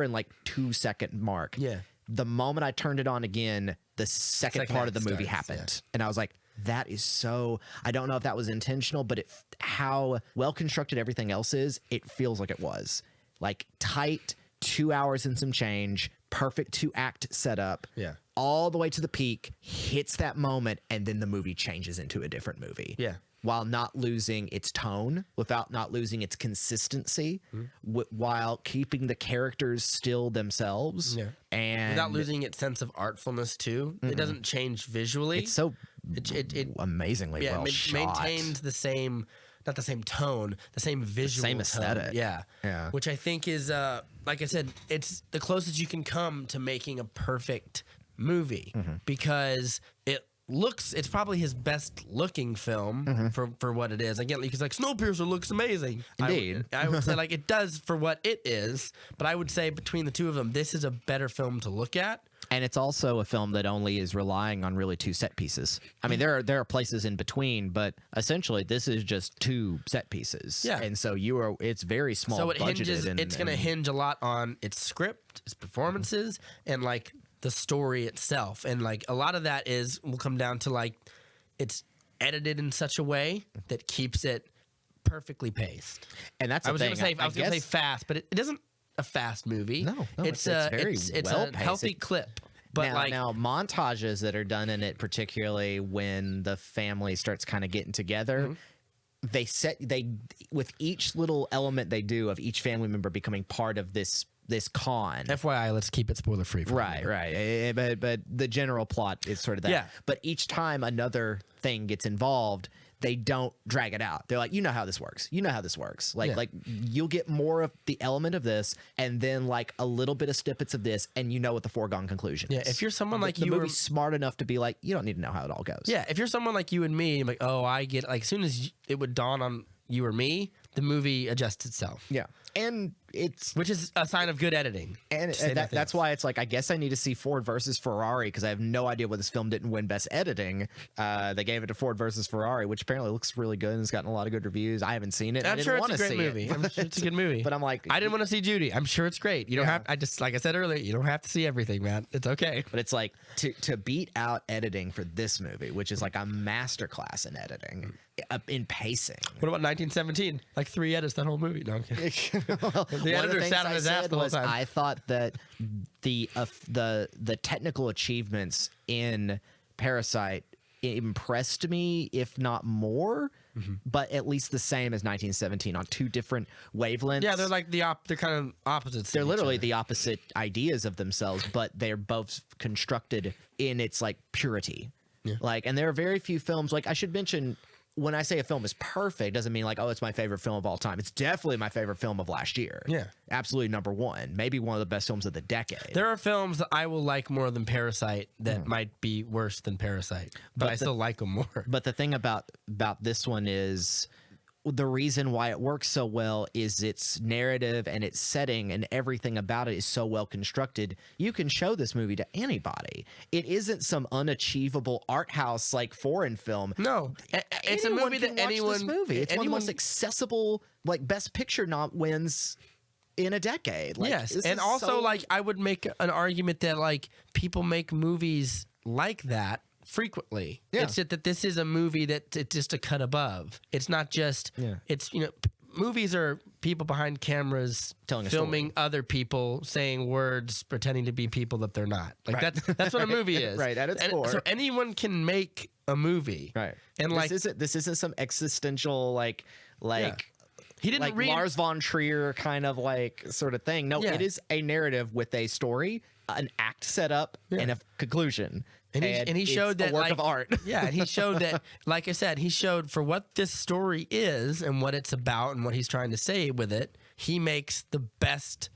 S2: and 2 second mark.
S1: Yeah.
S2: The moment I turned it on again, the second part of the movie happened, and I was like, that is so. I don't know if that was intentional, but how well constructed everything else is, it feels like it was. Like tight, 2 hours and some change, perfect 2-act setup.
S1: Yeah.
S2: All the way to the peak, hits that moment, and then the movie changes into a different movie.
S1: Yeah.
S2: While not losing its tone, without not losing its consistency, while keeping the characters still themselves. Yeah. And
S1: without losing its sense of artfulness too. It doesn't change visually.
S2: It's so amazingly well shot.
S1: Maintains the same, not the same tone, the same visual,
S2: same aesthetic.
S1: Tone. Yeah. Which I think is, like I said, it's the closest you can come to making a perfect movie because it it's probably his best looking film for what it is. Again, because like Snowpiercer looks amazing.
S2: Indeed.
S1: I would say like it does for what it is, but I would say between the two of them, this is a better film to look at.
S2: And it's also a film that only is relying on really 2 set pieces. I mean, there are places in between, but essentially this is just 2 set pieces.
S1: Yeah.
S2: And so it's very small.
S1: So it
S2: budgeted
S1: hinges. It's going to hinge a lot on its script, its performances, and like the story itself. And like a lot of that will come down to like it's edited in such a way that keeps it perfectly paced.
S2: And that's
S1: I was going to say fast, but it isn't a fast movie.
S2: No,
S1: it's
S2: very
S1: it's
S2: well
S1: a healthy clip. But
S2: now montages that are done in it, particularly when the family starts kind of getting together, they with each little element they do of each family member becoming part of this con.
S1: FYI, let's keep it spoiler free.
S2: Right. But the general plot is sort of that.
S1: Yeah.
S2: But each time another thing gets involved, they don't drag it out. They're like, you know how this works. You know how this works. Like you'll get more of the element of this, and then like a little bit of snippets of this, and you know what the foregone conclusion is.
S1: Yeah, if you're someone like
S2: the
S1: you,
S2: movie's smart enough to be like, you don't need to know how it all goes.
S1: Yeah, if you're someone like you and me, I'm like, oh, I get. Like, as soon as it would dawn on you or me, the movie adjusts itself.
S2: Yeah, and
S1: which is a sign of good editing.
S2: And that's why it's like, I guess I need to see Ford versus Ferrari, because I have no idea why this film didn't win Best Editing. They gave it to Ford versus Ferrari, which apparently looks really good and it's gotten a lot of good reviews. I haven't seen it.
S1: I'm sure it's a great movie. I'm sure it's a good movie.
S2: But I'm like,
S1: I didn't want to see Judy. I'm sure it's great. You don't have. Like I said earlier, you don't have to see everything, man. It's okay.
S2: But it's like to beat out editing for this movie, which is like a masterclass in editing, in pacing.
S1: What about 1917? Like 3 edits that whole movie. No, I'm kidding. The editor sat on his ass the whole time.
S2: I thought that the technical achievements in Parasite impressed me, if not more, but at least the same as 1917 on 2 different wavelengths.
S1: Yeah, they're like they're kind of opposites.
S2: They're literally the opposite ideas of themselves, but they're both constructed in its like purity. Yeah. Like, and there are very few films. Like, I should mention, when I say a film is perfect, doesn't mean like, oh, it's my favorite film of all time. It's definitely my favorite film of last year.
S1: Yeah.
S2: Absolutely number 1. Maybe one of the best films of the decade.
S1: There are films that I will like more than Parasite that might be worse than Parasite, but I still like them more.
S2: But the thing about this one is, the reason why it works so well is its narrative and its setting, and everything about it is so well constructed. You can show this movie to anybody. It isn't some unachievable art house like foreign film.
S1: No, it's a movie that anyone.
S2: This movie. It's one of the most accessible, like, Best Picture wins in a decade. Like,
S1: yes, and also like I would make an argument that like people make movies like that frequently. Yeah. It's just that this is a movie that it's just a cut above. It's not just it's movies are people behind cameras filming other people saying words pretending to be people that they're not. Like that's what a movie is.
S2: Right, at its core.
S1: So anyone can make a movie.
S2: Right.
S1: And
S2: this isn't some existential like
S1: he didn't
S2: like
S1: read
S2: Lars von Trier kind of like sort of thing. No, it is a narrative with a story, an act set up, and a conclusion.
S1: And he showed that
S2: a work of art.
S1: Yeah, and he showed that, like I said, he showed for what this story is and what it's about and what he's trying to say with it. He makes the best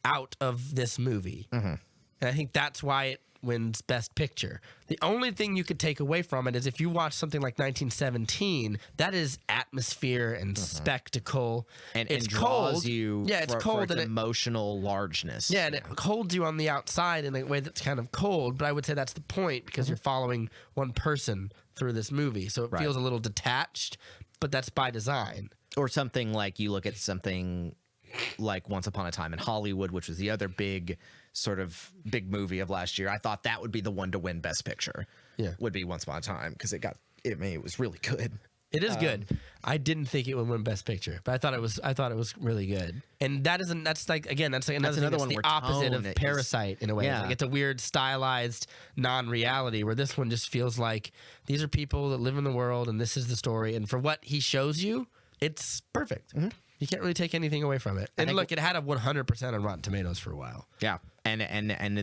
S1: out of this movie, and I think that's why it wins Best Picture. The only thing you could take away from it is if you watch something like 1917, that is atmosphere and spectacle,
S2: and
S1: it's
S2: draws
S1: cold.
S2: You.
S1: Yeah, it's cold
S2: and
S1: and
S2: emotional largeness.
S1: Yeah, and it holds you on the outside in a way that's kind of cold. But I would say that's the point because you're following one person through this movie, so it feels a little detached. But that's by design.
S2: Or something like you look at something like Once Upon a Time in Hollywood, which was the other big movie of last year. I thought that would be the one to win Best Picture. Yeah, would be Once Upon a Time, because it was really good.
S1: It is good. I didn't think it would win Best Picture, but I thought it was really good. And that's another thing. That's the opposite of Parasite in a way.
S2: Yeah.
S1: Like, it's a weird stylized non-reality where this one just feels like these are people that live in the world and this is the story. And for what he shows you, it's perfect. You can't really take anything away from it. And look, it had a 100% on Rotten Tomatoes for a while.
S2: Yeah, and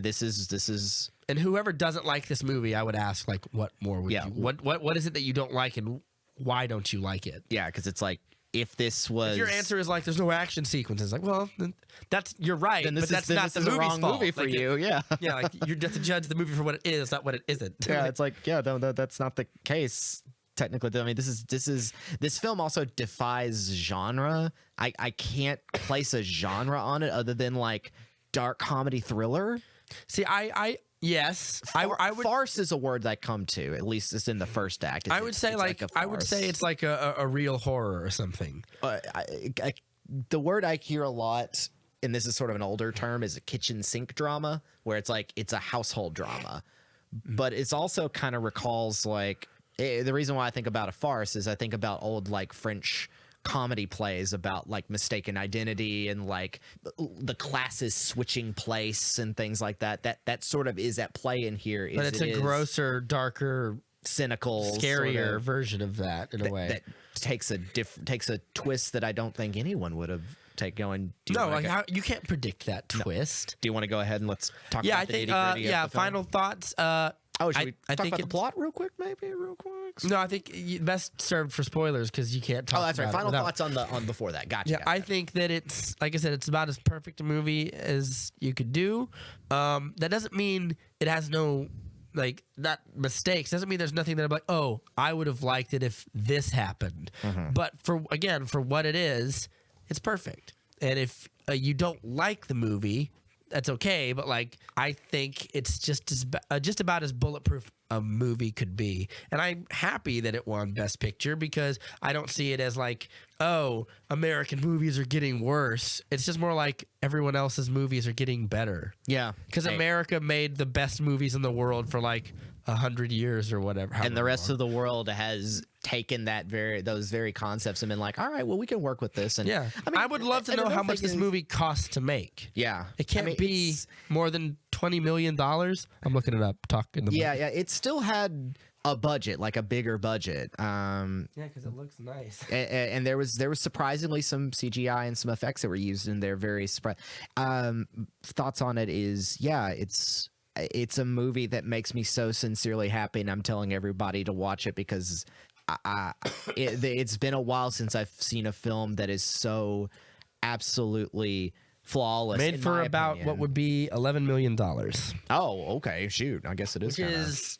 S2: this is.
S1: And whoever doesn't like this movie, I would ask, like, what more would you? What is it that you don't like, and why don't you like it?
S2: Yeah, because it's like if this was
S1: If your answer is like there's no action sequences, like, well, then you're right,
S2: then this
S1: but that's
S2: is,
S1: not
S2: this
S1: the
S2: is a
S1: movie's
S2: wrong
S1: fault.
S2: movie for
S1: Like,
S2: you. Yeah.
S1: Yeah, like you're just to judge the movie for what it is, not what it isn't.
S2: Yeah, it's like, yeah, no, that's not the case. Technically, I mean, this film also defies genre. I can't place a genre on it other than like dark comedy thriller.
S1: See, yes, I would.
S2: Farce is a word that I come to. At least it's in the first act.
S1: I would say like I would say it's like a real horror or something.
S2: The word I hear a lot, and this is sort of an older term, is a kitchen sink drama, where it's like it's a household drama, but it's also kind of recalls like the reason why I think about a farce is I think about old like French comedy plays about like mistaken identity and like the classes switching place and things like that. That sort of is at play in here.
S1: But it's a grosser, darker,
S2: cynical,
S1: scarier
S2: sort of,
S1: version of that in a way
S2: that takes a twist that I don't think anyone would have taken. Going,
S1: no, like you can't predict that twist.
S2: Do you want to go ahead and let's talk?
S1: Yeah,
S2: about
S1: I think.
S2: the nitty-gritty
S1: Yeah,
S2: of the film?
S1: final thoughts.
S2: Should we talk about the plot real quick? Maybe real quick.
S1: No, I think best served for spoilers because you can't talk.
S2: Oh, that's right.
S1: about
S2: Final
S1: it
S2: thoughts on before that. Gotcha.
S1: Yeah,
S2: gotcha.
S1: I think that it's like I said, it's about as perfect a movie as you could do. That doesn't mean it has no like not mistakes. Doesn't mean there's nothing that I'm like, oh, I would have liked it if this happened. But for what it is, it's perfect. And if you don't like the movie, that's okay. But like, I think it's just about as bulletproof a movie could be. And I'm happy that it won Best Picture because I don't see it as like, oh, American movies are getting worse. It's just more like everyone else's movies are getting better.
S2: Yeah,
S1: because America made the best movies in the world for like 100 years or whatever.
S2: And the rest of the world has taken those very concepts and been like, all right, well, we can work with this. And
S1: yeah, I would love to know how much this movie costs to make.
S2: Yeah,
S1: it can't be more than $20 million. I'm looking it up. Talking.
S2: Yeah, it still had a budget, like a bigger budget.
S1: Yeah, because it looks nice.
S2: And there was surprisingly some CGI and some effects that were used in there. Very thoughts on it is, yeah, it's a movie that makes me so sincerely happy, and I'm telling everybody to watch it because it's been a while since I've seen a film that is so absolutely flawless.
S1: Made for about
S2: opinion.
S1: what would be $11 million.
S2: Oh, okay, shoot. I guess it is.
S1: Which is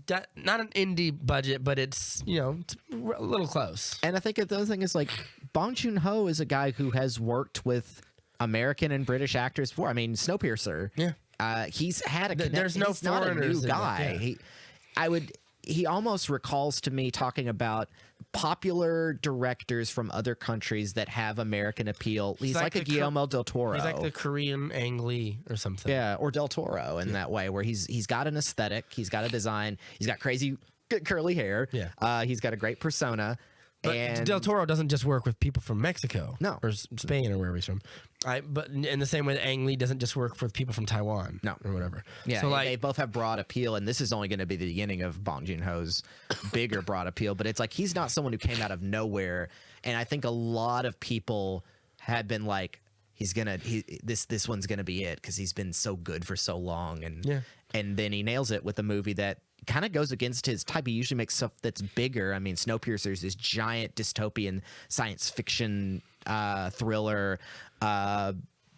S1: not an indie budget, but it's it's a little close.
S2: And I think the other thing is like Bong Joon-ho is a guy who has worked with American and British actors before. I mean, Snowpiercer.
S1: Yeah.
S2: He's had a connection.
S1: There's no
S2: He's not a
S1: foreigners
S2: new guy.
S1: in it, yeah.
S2: He almost recalls to me talking about popular directors from other countries that have American appeal. He's like a Guillermo del Toro.
S1: He's like the Korean Ang Lee or something.
S2: Yeah, or del Toro in that way, where he's got an aesthetic, he's got a design, he's got crazy curly hair.
S1: Yeah.
S2: He's got a great persona.
S1: But
S2: and
S1: Del Toro doesn't just work with people from Mexico, or Spain, or wherever he's from. But in the same way that Ang Lee doesn't just work with people from Taiwan, or whatever.
S2: Yeah,
S1: so
S2: they both have broad appeal, and this is only going to be the beginning of Bong Joon-ho's bigger broad appeal. But it's like he's not someone who came out of nowhere, and I think a lot of people had been like, this one's gonna be it because he's been so good for so long, and then he nails it with a movie that kind of goes against his type. He usually makes stuff that's bigger. I mean, Snowpiercer is this giant dystopian science fiction thriller. The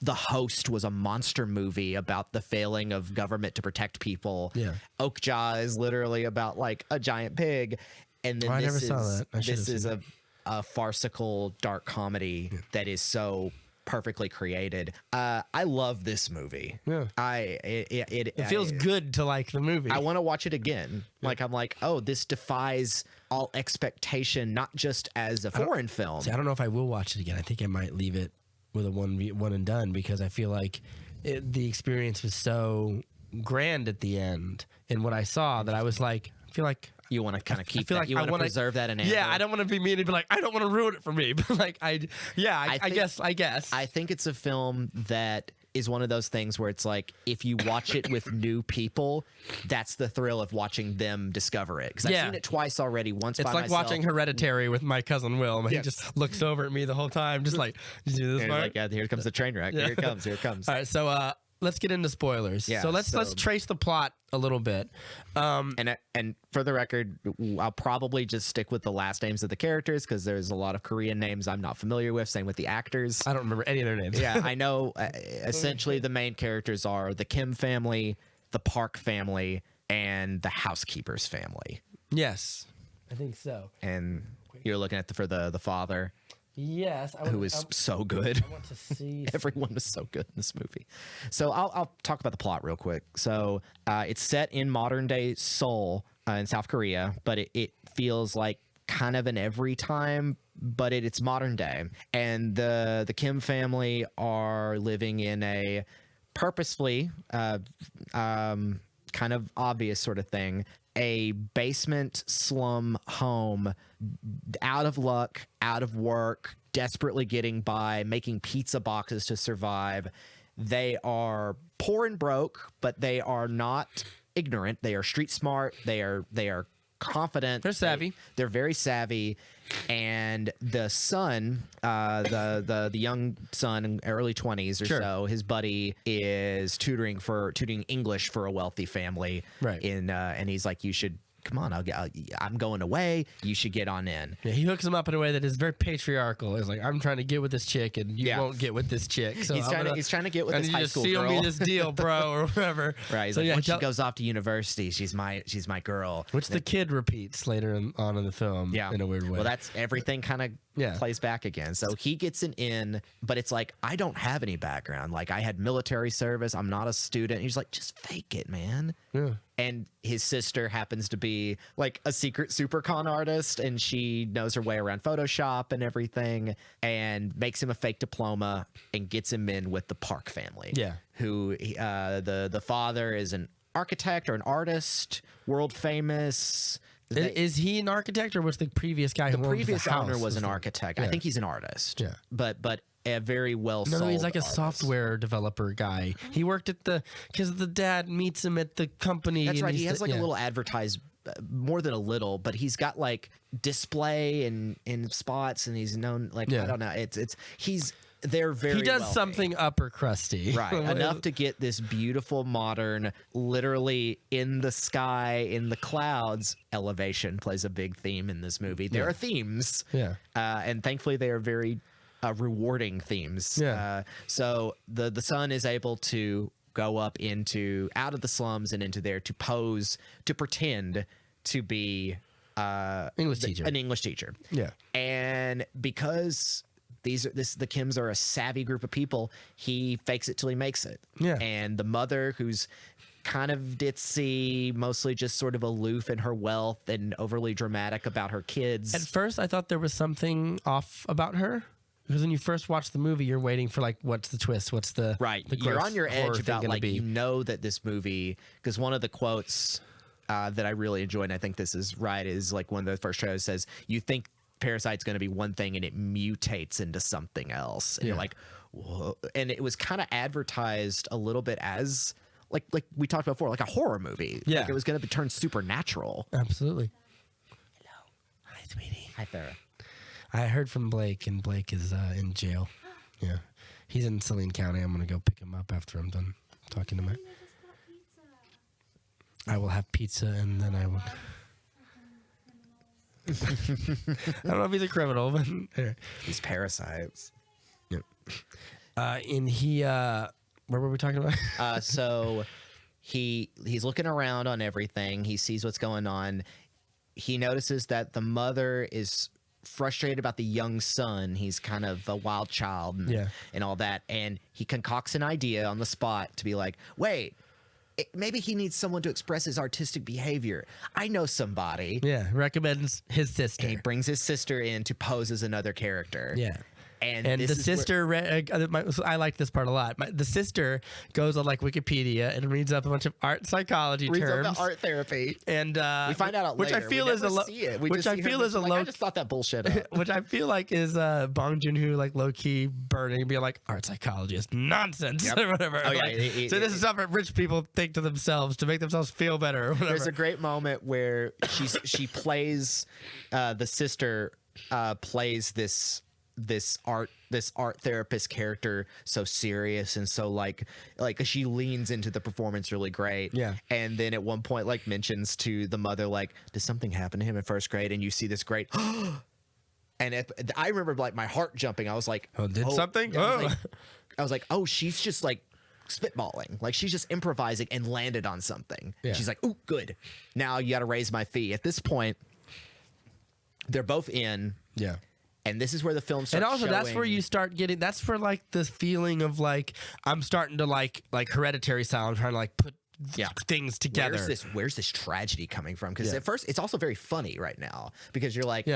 S2: Host was a monster movie about the failing of government to protect people.
S1: Yeah.
S2: Oakjaw is literally about like a giant pig. And then
S1: I never saw that.
S2: This is a farcical dark comedy that is so perfectly created. I love this movie.
S1: Yeah. It feels good to like the movie.
S2: I want to watch it again. Like I'm like, oh, this defies all expectation, not just as a foreign film.
S1: See, I don't know if I will watch it again. I think I might leave it with a one and done because I feel like the experience was so grand at the end in what I saw that I was like, I feel like
S2: you want to kind of keep that.
S1: Like
S2: you want to preserve that in amber.
S1: Yeah, I don't want to be mean and be like, I don't want to ruin it for me. But like, I guess.
S2: I think it's a film that is one of those things where it's like, if you watch it with new people, that's the thrill of watching them discover it. Because I've seen it twice already. Once by myself.
S1: It's like watching Hereditary with my cousin Will. He just looks over at me the whole time, just like, you do this, Mark?
S2: Like, yeah, here comes the train wreck. Here it comes. Here it comes.
S1: All right, so let's get into spoilers.
S2: Yeah,
S1: so let's trace the plot a little bit.
S2: And for the record, I'll probably just stick with the last names of the characters because there's a lot of Korean names I'm not familiar with. Same with the actors.
S1: I don't remember any of their names.
S2: Yeah, I know. Essentially, the main characters are the Kim family, the Park family, and the housekeeper's family.
S1: Yes, I think so.
S2: And you're looking at for the father.
S1: Yes,
S2: who is so good.
S1: I want to see.
S2: Everyone was so good in this movie. So I'll talk about the plot real quick. So it's set in modern day Seoul in South Korea, but it feels like kind of an every time, but it's modern day. And the Kim family are living in a purposefully kind of obvious sort of thing, a basement slum home, out of luck, out of work, desperately getting by, making pizza boxes to survive. They are poor and broke, but they are not ignorant. They are street smart. They are confident.
S1: They're savvy.
S2: They're very savvy. And the son, the young son in early 20s or so, his buddy is tutoring English for a wealthy family.
S1: Right.
S2: And he's like, you should come on, I'm going away. You should get on in.
S1: Yeah, he hooks him up in a way that is very patriarchal. It's like, I'm trying to get with this chick, and you won't get with this chick. So
S2: he's trying to get with this high school
S1: seal
S2: girl.
S1: Me this deal, bro, or whatever.
S2: Right. He's like, when she goes off to university, she's my girl.
S1: Which the kid repeats later on in the film.
S2: Yeah.
S1: In a weird way.
S2: Well, that's everything kind of plays back again. So he gets an in, but it's like, I don't have any background. Like, I had military service. I'm not a student. He's like, just fake it, man.
S1: Yeah.
S2: And his sister happens to be like a secret super con artist, and she knows her way around Photoshop and everything, and makes him a fake diploma and gets him in with the Park family.
S1: Yeah.
S2: Who the father is an architect or an artist, world famous.
S1: Is he an architect, or was the previous guy who owned the
S2: previous owner
S1: house
S2: was an architect?
S1: Yeah.
S2: I think he's an artist.
S1: Yeah.
S2: But a very well
S1: No, he's like a
S2: artist.
S1: software developer guy. He worked at because the dad meets him at the company.
S2: That's
S1: and
S2: right. He has like a little advertised, more than a little, but he's got like display and in spots, and he's known like I don't know. They're very.
S1: He does
S2: wealthy.
S1: something upper crusty,
S2: Right, enough to get this beautiful, modern, literally in the sky, in the clouds. Elevation plays a big theme in this movie. There are themes, and thankfully they are very rewarding themes.
S1: Yeah.
S2: So the son is able to go up out of the slums and into there to pretend to be an English teacher.
S1: Yeah,
S2: and because the Kims are a savvy group of people, he fakes it till he makes it.
S1: Yeah.
S2: And the mother, who's kind of ditzy, mostly just sort of aloof in her wealth and overly dramatic about her kids.
S1: At first, I thought there was something off about her. Because when you first watch the movie, you're waiting for like, what's the twist? What's the
S2: You're on your edge about like,
S1: be?
S2: you know that this movie, because one of the quotes that I really enjoy, and I think this is right, is like one of the first trailers says, you think Parasite's going to be one thing and it mutates into something else. And you're like, whoa. And it was kind of advertised a little bit as like we talked about before, like a horror movie.
S1: Yeah.
S2: Like it was going to turn supernatural.
S1: Absolutely. Hello. Hi, sweetie.
S2: Hi, Farrah.
S1: I heard from Blake, and Blake is in jail. Yeah. He's in Saline County. I'm going to go pick him up after I'm done talking to him. I will have pizza, and then I will... I don't know if he's a criminal, but
S2: These parasites.
S1: Yeah. Where were we talking about?
S2: So he's looking around on everything. He sees what's going on. He notices that the mother is frustrated about the young son. He's kind of a wild child and all that. And he concocts an idea on the spot to be like, wait, maybe he needs someone to express his artistic behavior. I know somebody.
S1: Yeah, recommends his sister.
S2: And he brings his sister in to pose as another character.
S1: Yeah.
S2: And
S1: the sister, I like this part a lot. The sister goes on like Wikipedia and reads up a bunch of art psychology terms.
S2: Reads up about art therapy,
S1: and
S2: we find out
S1: which
S2: later.
S1: I feel is a low.
S2: I just thought that bullshit up.
S1: Which I feel like is Bong Joon-ho like low key burning and being like, art psychology is nonsense or whatever.
S2: Oh, yeah,
S1: so this is something rich people think to themselves to make themselves feel better. Or whatever.
S2: There's a great moment where she plays the sister plays this this art therapist character so serious and so like she leans into the performance really great.
S1: Yeah.
S2: And then at one point like mentions to the mother like, did something happen to him in first grade? And you see this great and I remember like my heart jumping. I was like,
S1: something?
S2: I was like, oh, she's just like spitballing, like she's just improvising and landed on something.
S1: Yeah.
S2: She's like, oh, good, now you got to raise my fee. At this point they're both in.
S1: Yeah.
S2: And this is where the film starts.
S1: And also,
S2: showing,
S1: that's where you start getting. That's where like the feeling of like I'm starting to like Hereditary style. I'm trying to like put things together.
S2: Where's this tragedy coming from? Because at first it's also very funny right now because you're like,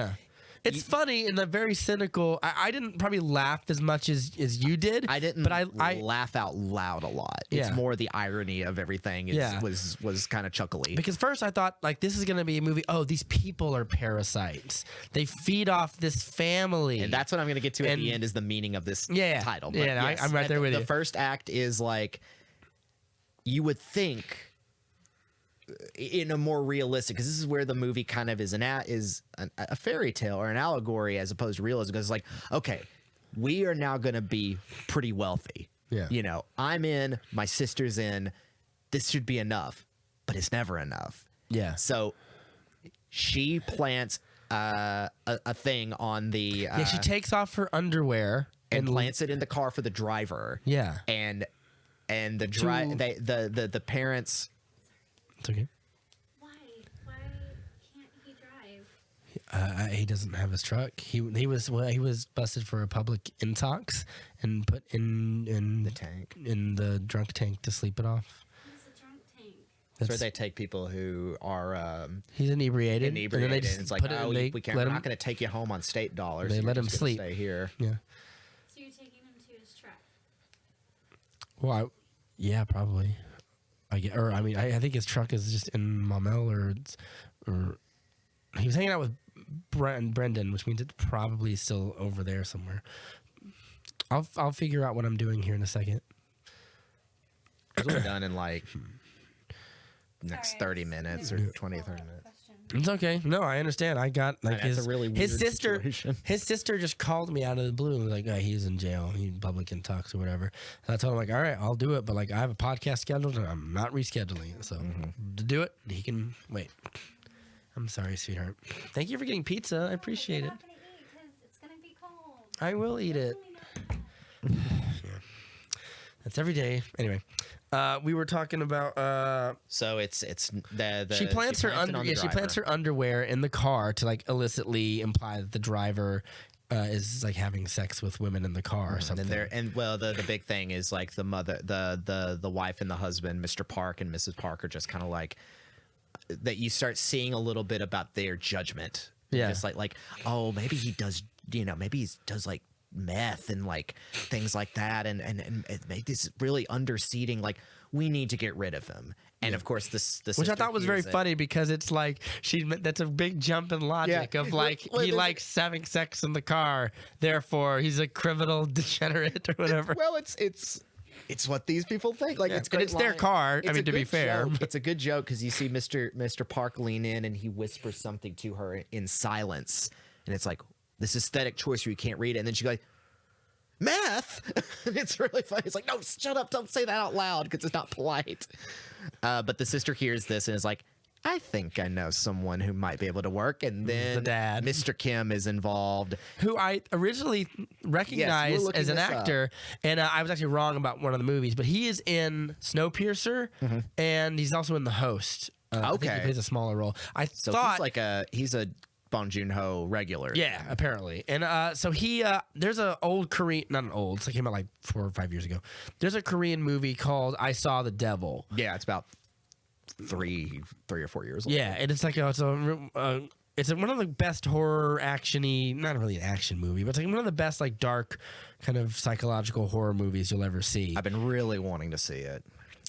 S2: it's funny and very cynical. I didn't probably laugh as much as you did. I didn't,
S1: but I
S2: laugh out loud a lot. It's more the irony of everything was kind of chuckly.
S1: Because first I thought like this is going to be a movie. Oh, these people are parasites. They feed off this family,
S2: and that's what I'm going to get to at the end is the meaning of this title. But
S1: yes, I'm right there with you.
S2: The first act is like you would think in a more realistic, because this is where the movie kind of is a fairy tale or an allegory as opposed to realism, because it's like, okay, we are now going to be pretty wealthy.
S1: Yeah.
S2: You know, I'm in, my sister's in, this should be enough, but it's never enough.
S1: Yeah.
S2: So she plants a thing on the
S1: she takes off her underwear
S2: and plants it in the car for the driver.
S1: Yeah.
S2: And the parents.
S1: It's okay.
S3: Why can't he drive?
S1: He doesn't have his truck. He was busted for a public intox and put in
S2: The tank.
S1: in the drunk tank to sleep it off.
S3: What's a drunk tank?
S2: That's where they take people who are
S1: He's inebriated. And then they just
S2: it's like,
S1: put it.
S2: oh,
S1: They
S2: we can't.
S1: let
S2: We're
S1: him.
S2: not going to take you home on state dollars.
S1: They
S2: You're
S1: let him
S2: just gonna
S1: sleep.
S2: Stay here.
S1: Yeah.
S3: So you're taking him to his truck?
S1: Well, yeah, probably. I think his truck is just in Maumelle or he was hanging out with Brendan, which means it's probably still over there somewhere. I'll figure out what I'm doing here in a second.
S2: It's only done in like next
S3: Sorry,
S2: 30 minutes or 20, 30 minutes.
S1: It's okay. No, I understand. I got like
S2: That's a really weird
S1: his sister.
S2: situation.
S1: His sister just called me out of the blue and was like, oh, he's in jail. He public intox or whatever. And I told him like, all right, I'll do it, but like I have a podcast scheduled and I'm not rescheduling it. So to do it, he can wait. I'm sorry, sweetheart. Thank you for getting pizza. I appreciate it.
S3: I'm not going to eat because it's going to be cold.
S1: I will eat it.
S3: Really not.
S1: That's every day. Anyway, we were talking about.
S2: So it's the
S1: She plants her she plants her underwear in the car to like illicitly imply that the driver is like having sex with women in the car or something.
S2: The big thing is like the mother, the wife and the husband, Mr. Park and Mrs. Park, are just kind of like that. You start seeing a little bit about their judgment.
S1: Yeah,
S2: just like oh, maybe he does. Maybe he does like meth and like things like that, and it made this really underseating. Like we need to get rid of him. And of course, this
S1: which I thought was very funny because it's like that's a big jump in logic of like he likes having sex in the car, therefore he's a criminal degenerate or whatever.
S2: Well, it's what these people think. Like it's
S1: their car. I mean, to be fair,
S2: it's a good joke because you see Mr. Park lean in and he whispers something to her in silence, and it's like this aesthetic choice where you can't read it, and then she goes, meth. It's really funny. It's like, no, shut up, don't say that out loud because it's not polite. But the sister hears this and is like, I think I know someone who might be able to work. And then
S1: the dad,
S2: Mr. Kim, is involved,
S1: who I originally recognized as an actor, and I was actually wrong about one of the movies, but he is in Snowpiercer, and he's also in The Host. I think he plays a smaller role.
S2: He's a Bong Joon-ho regular.
S1: Yeah, apparently. And so there's an old Korean, not an old, it came out like 4 or 5 years ago. There's a Korean movie called I Saw the Devil.
S2: Yeah, it's about three or 4 years old.
S1: Yeah, and it's like it's one of the best horror action-y, not really an action movie, but it's like one of the best like dark kind of psychological horror movies you'll ever see.
S2: I've been really wanting to see it.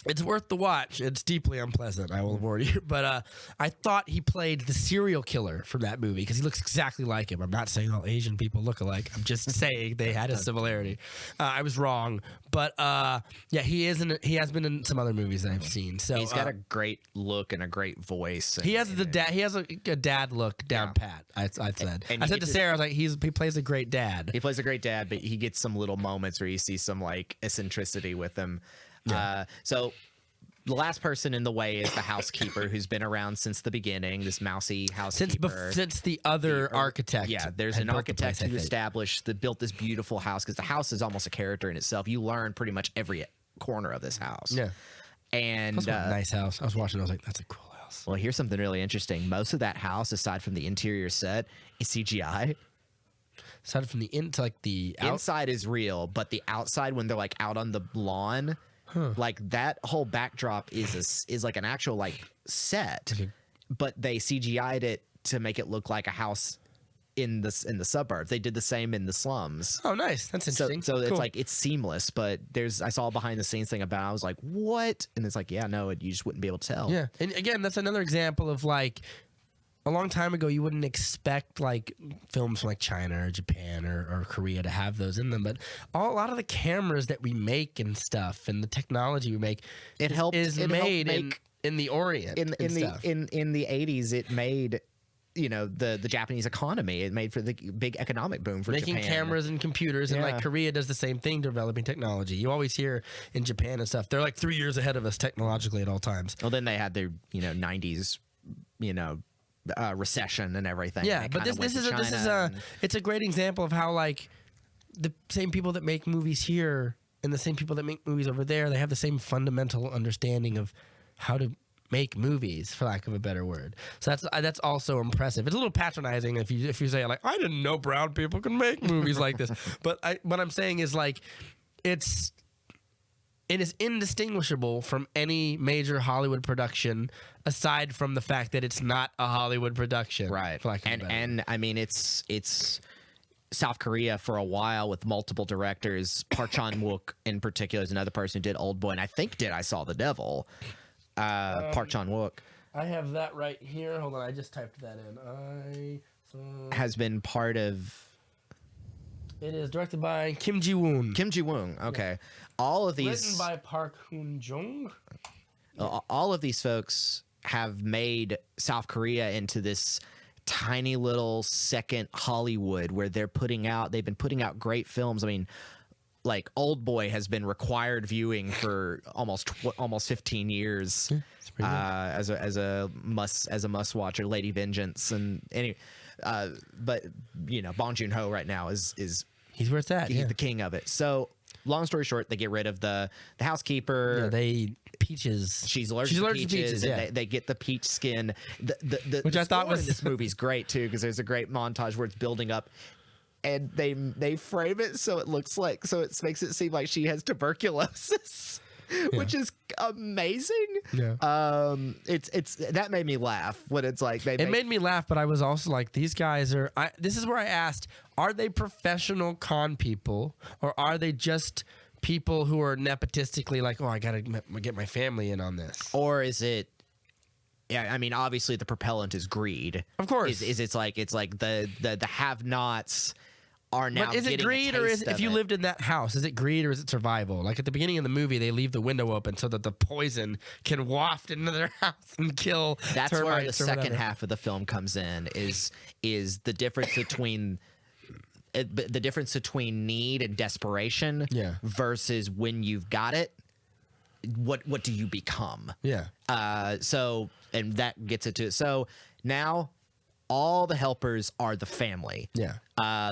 S1: It's worth the watch. It's deeply unpleasant, I will warn you. But I thought he played the serial killer from that movie because he looks exactly like him. I'm not saying all Asian people look alike. I'm just saying they had a similarity. I was wrong. But yeah, he has been in some other movies that I've seen. So
S2: He's got a great look and a great voice.
S1: he has he has a dad look down pat. I said.
S2: And
S1: I
S2: you
S1: said
S2: get
S1: to Sarah, I was like, he plays a great dad.
S2: He plays a great dad, but he gets some little moments where you see some like eccentricity with him. So the last person in the way is the housekeeper who's been around since the beginning, this mousy housekeeper.
S1: Since the other architect.
S2: Yeah, there's
S1: had
S2: an
S1: built the
S2: architect
S1: place, I
S2: who
S1: think.
S2: built this beautiful house because the house is almost a character in itself. You learn pretty much every corner of this house.
S1: Yeah.
S2: And
S1: That's a nice house. I was watching. I was like, that's a cool house.
S2: well, here's something really interesting. Most of that house, aside from the interior set, is CGI.
S1: Aside from the like the
S2: Inside is real, but the outside, when they're like out on the lawn, like that whole backdrop is like an actual like set, but they CGI'd it to make it look like a house in the suburbs. They did the same in the slums.
S1: Oh, nice. That's interesting.
S2: So it's
S1: Cool.
S2: like it's seamless, but I saw a behind the scenes thing about it. I was like, what? And it's like, yeah, no, you just wouldn't be able to tell.
S1: Yeah, and again, that's another example of like a long time ago, you wouldn't expect like films from like China or Japan or Korea to have those in them, but a lot of the cameras that we make and stuff and the technology we make is made in the Orient
S2: in the 80s. It made the Japanese economy. It made for the big economic boom for
S1: making
S2: Japan.
S1: cameras and computers, and like Korea does the same thing, developing technology. You always hear in Japan and stuff, they're like 3 years ahead of us technologically at all times.
S2: Well, then they had their 90s recession and everything.
S1: Yeah, but it's a great example of how like the same people that make movies here and the same people that make movies over there, they have the same fundamental understanding of how to make movies, for lack of a better word. So that's also impressive. It's a little patronizing if you say like, I didn't know brown people could make movies like this. But what I'm saying is like it is indistinguishable from any major Hollywood production, aside from the fact that it's not a Hollywood production,
S2: right?
S1: For lack of a better word.
S2: And I mean, it's South Korea for a while with multiple directors. Park Chan-wook in particular is another person who did Old Boy, and I think I Saw the Devil. Park Chan-wook.
S1: I have that right here. Hold on, I just typed that in.
S2: Has been part of.
S1: It is directed by Kim Ji-woon.
S2: Kim Ji-woon. Okay, yeah. All of these
S1: written by Park Hoon-jung.
S2: All of these folks have made South Korea into this tiny little second Hollywood where they've been putting out great films. I mean, like Old Boy has been required viewing for almost 15 years as a must watch, or Lady Vengeance, and but Bong Joon-ho right now is
S1: he's where it's at.
S2: He's the king of it. So long story short, they get rid of the housekeeper.
S1: Yeah, Peaches.
S2: She's allergic to peaches. And they get the peach skin. Which I thought was this movie's great too, because there's a great montage where it's building up, and they frame it so it makes it seem like she has tuberculosis. Yeah. Which is amazing.
S1: Yeah.
S2: It's that made me laugh when it's like
S1: it made me laugh, but I was also like, these guys are. This is where I asked: are they professional con people, or are they just people who are nepotistically like, oh, I gotta get my family in on this?
S2: Or is it? Yeah, I mean, obviously the propellant is greed.
S1: Of course,
S2: it's like the have-nots. Are now. But
S1: is it greed, or is if you lived in that house, is it greed or is it survival? Like at the beginning of the movie, they leave the window open so that the poison can waft into their house and kill.
S2: That's where the second half of the film comes in. Is the difference between need and desperation, versus when you've got it, what do you become?
S1: Yeah.
S2: So, and that gets it to it. So now, all the helpers are the family.
S1: Yeah.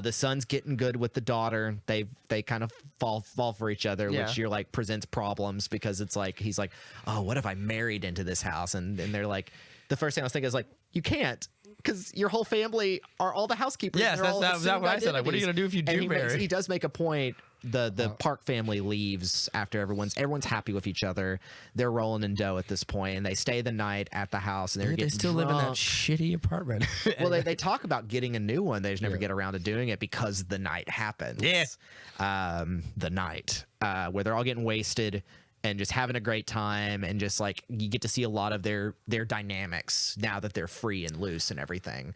S2: The son's getting good with the daughter. They kind of fall for each other, which you're like presents problems, because it's like he's like, oh, what if I married into this house? And they're like, the first thing I was thinking is like, you can't, because your whole family are all the housekeepers.
S1: Yes, that's what I said. Like, what are you gonna do if you do marry?
S2: He does make a point. The Park family leaves after everyone's happy with each other. They're rolling in dough at this point, and they stay the night at the house, and they
S1: still live in that shitty apartment.
S2: Well, they talk about getting a new one. They just never get around to doing it because the night happens.
S1: Yes,
S2: the night where they're all getting wasted, and just having a great time, and just like you get to see a lot of their dynamics now that they're free and loose and everything.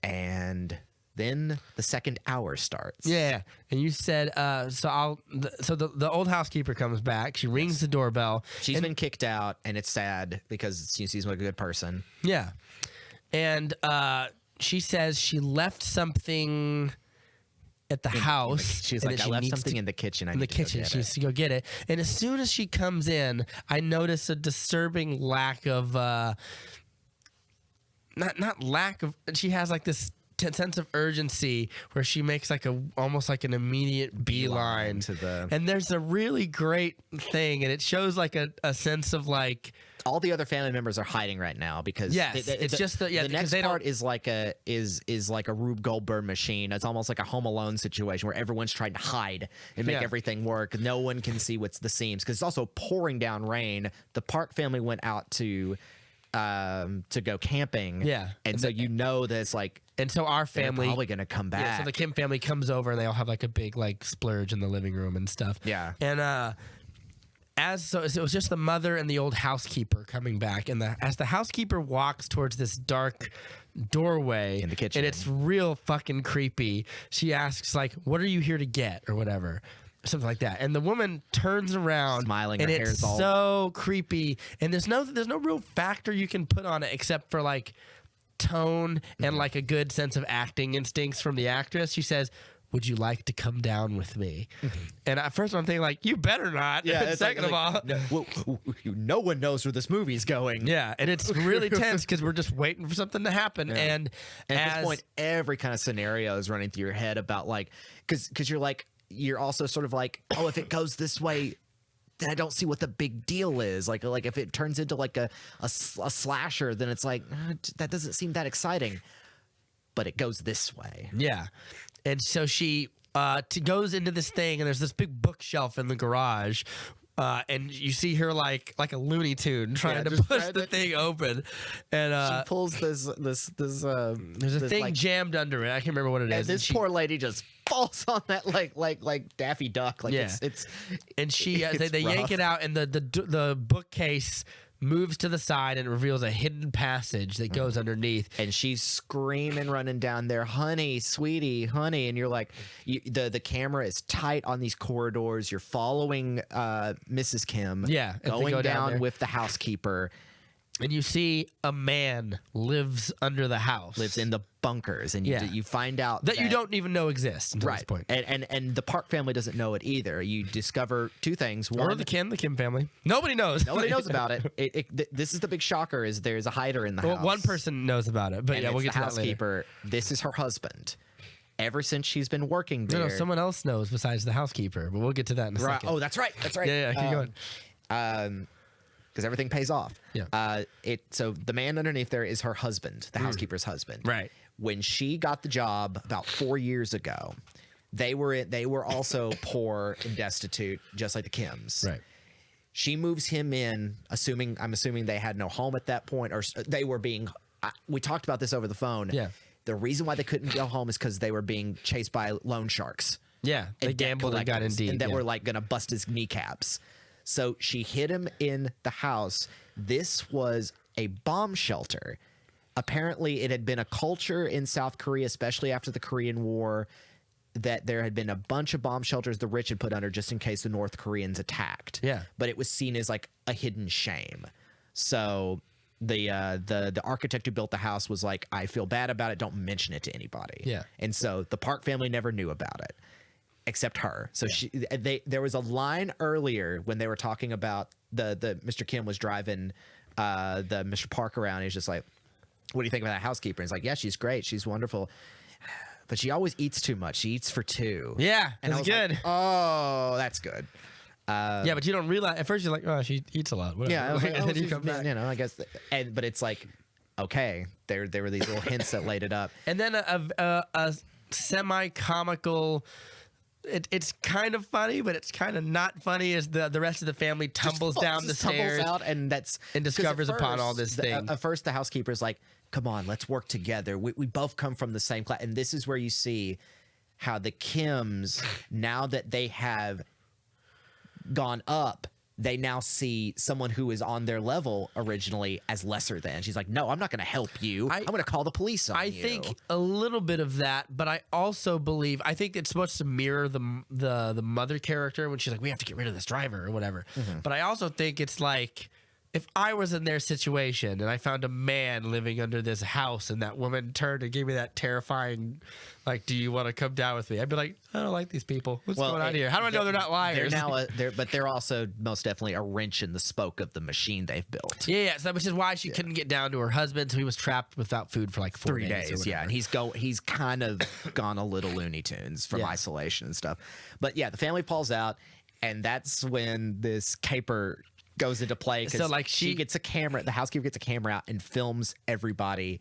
S2: And then the second hour starts.
S1: Yeah, and you said so the old housekeeper comes back. She rings the doorbell.
S2: She's been kicked out, and it's sad because she seems like a good person.
S1: Yeah, and she says she left something at the house.
S2: She's
S1: and
S2: like,
S1: that
S2: I
S1: she
S2: left
S1: needs
S2: something
S1: to-
S2: in the kitchen.
S1: in the kitchen. She needs to go get it. And as soon as she comes in, I notice a disturbing lack of not lack of. She has like this sense of urgency where she makes like almost like an immediate beeline
S2: to the.
S1: And there's a really great thing, and it shows like a sense of like.
S2: All the other family members are hiding right now because
S1: Yes, it's just the
S2: next
S1: because they
S2: part
S1: don't-
S2: is like a Rube Goldberg machine. It's almost like a Home Alone situation where everyone's trying to hide and make
S1: Yeah.
S2: everything work. No one can see what's the seams because it's also pouring down rain. The Park family went out to go camping.
S1: Yeah.
S2: and so you know that it's like
S1: And so our
S2: they're
S1: family
S2: probably gonna come back.
S1: Yeah, so the Kim family comes over and they all have like a big like splurge in the living room and stuff.
S2: Yeah.
S1: And so it was just the mother and the old housekeeper coming back, and as the housekeeper walks towards this dark doorway
S2: In the kitchen.
S1: and it's real fucking creepy. She asks like, "What are you here to get?" or whatever. Something like that, and the woman turns around,
S2: Smiling,
S1: and
S2: her
S1: it's
S2: hair's all-
S1: so creepy. And there's no real factor you can put on it except for like tone and like a good sense of acting instincts from the actress. She says, "Would you like to come down with me?" And at first I'm thinking like, you better not. And
S2: it's
S1: second of all,
S2: no one knows where this movie's going.
S1: yeah, and it's really tense because we're just waiting for something to happen. And
S2: And at
S1: as
S2: this point, every kind of scenario is running through your head about like, because you're also sort of like, oh, if it goes this way, then I don't see what the big deal is. Like if it turns into like a slasher, then it's like that doesn't seem that exciting. But it goes this way.
S1: yeah, and so she goes into this thing, and there's this big bookshelf in the garage. And you see her like a Looney Tune trying to
S2: just
S1: push
S2: trying
S1: the
S2: to-
S1: thing open, and
S2: She pulls this
S1: there's a thing
S2: like,
S1: jammed under it. I can't remember what it is.
S2: and
S1: and
S2: this
S1: she-
S2: poor lady just falls on that like Daffy Duck. Like
S1: Yeah.
S2: it's
S1: and she
S2: it's
S1: they yank
S2: rough.
S1: it out, and the bookcase moves to the side and reveals a hidden passage that goes underneath.
S2: and she's screaming, running down there, honey, sweetie, honey, and you're like, the camera is tight on these corridors. You're following Mrs. Kim,
S1: Yeah, as they
S2: going
S1: go down there.
S2: with the housekeeper,
S1: And you see a man lives under the house,
S2: lives in the bunkers, and
S1: Yeah.
S2: you find out
S1: that you don't even know exists until this
S2: right,
S1: point.
S2: and the Park family doesn't know it either. You discover two things.
S1: Or
S2: One,
S1: the Kim family. Nobody knows.
S2: nobody knows about it. This is the big shocker: is there's a hider in the
S1: Well,
S2: house.
S1: one person knows about it, but
S2: and
S1: yeah, we'll
S2: it's
S1: get
S2: the
S1: to that later.
S2: housekeeper. This is her husband. Ever since she's been working there,
S1: No, someone else knows besides the housekeeper, but we'll get to that in a
S2: right?
S1: second.
S2: Oh, that's right. That's right.
S1: Yeah, keep going.
S2: Because everything pays off.
S1: Yeah.
S2: So the man underneath there is her husband, the housekeeper's husband.
S1: Right.
S2: When she got the job about 4 years ago, they were also poor and destitute, just like the Kims.
S1: Right.
S2: She moves him in, I'm assuming they had no home at that point, or they were being. We talked about this over the phone.
S1: Yeah.
S2: The reason why they couldn't go home is because they were being chased by loan sharks.
S1: Yeah, they
S2: and debt
S1: gambled and got
S2: collectors,
S1: in deep.
S2: and that
S1: yeah.
S2: were like gonna bust his kneecaps. So she hid him in the house. This was a bomb shelter. Apparently, it had been a culture in South Korea, especially after the Korean War, that there had been a bunch of bomb shelters the rich had put under just in case the North Koreans attacked.
S1: Yeah.
S2: But it was seen as like a hidden shame. So the architect who built the house was like, I feel bad about it. Don't mention it to anybody.
S1: Yeah.
S2: And so the Park family never knew about it. Except her. So there was a line earlier when they were talking about the Mr. Kim was driving the Mr. Park around. He's just like, what do you think about that housekeeper? And he's like, yeah, she's great. She's wonderful. But she always eats too much. She eats for two.
S1: Yeah,
S2: And I
S1: that's
S2: was
S1: good.
S2: like, oh, that's good.
S1: Yeah, but you don't realize at first. You're like, oh, she eats a lot. Whatever.
S2: Yeah, I was like,
S1: and
S2: oh,
S1: then you
S2: she's-
S1: come back.
S2: you know, I guess. But it's like, okay, there were these little hints that laid it up.
S1: And then a semi-comical. It's kind of funny, but it's kind of not funny as the rest of the family tumbles down the
S2: Just
S1: stairs.
S2: tumbles out, and that's
S1: and
S2: 'cause
S1: discovers
S2: at
S1: upon all
S2: first,
S1: this
S2: the-
S1: thing.
S2: At first, the housekeeper's like, "Come on, let's work together. We both come from the same class." And this is where you see how the Kims, now that they have gone up they now see someone who is on their level originally as lesser than. She's like, no, I'm not going to help you. I'm going to call the police on you.
S1: I think a little bit of that, but I also believe I think it's supposed to mirror the mother character when she's like, we have to get rid of this driver or whatever. But I also think it's like, if I was in their situation and I found a man living under this house and that woman turned and gave me that terrifying, like, do you want to come down with me? I'd be like, I don't like these people. What's going on here? How do I know they're not liars?
S2: They're now, but they're also most definitely a wrench in the spoke of the machine they've built.
S1: Yeah, so which is why she couldn't get down to her husband, so he was trapped without food for like 3 days.
S2: Yeah, and he's kind of gone a little Looney Tunes from isolation and stuff. But yeah, the family pulls out, and that's when this caper goes into play, because
S1: So, like,
S2: she gets a camera. The housekeeper gets a camera out and films everybody,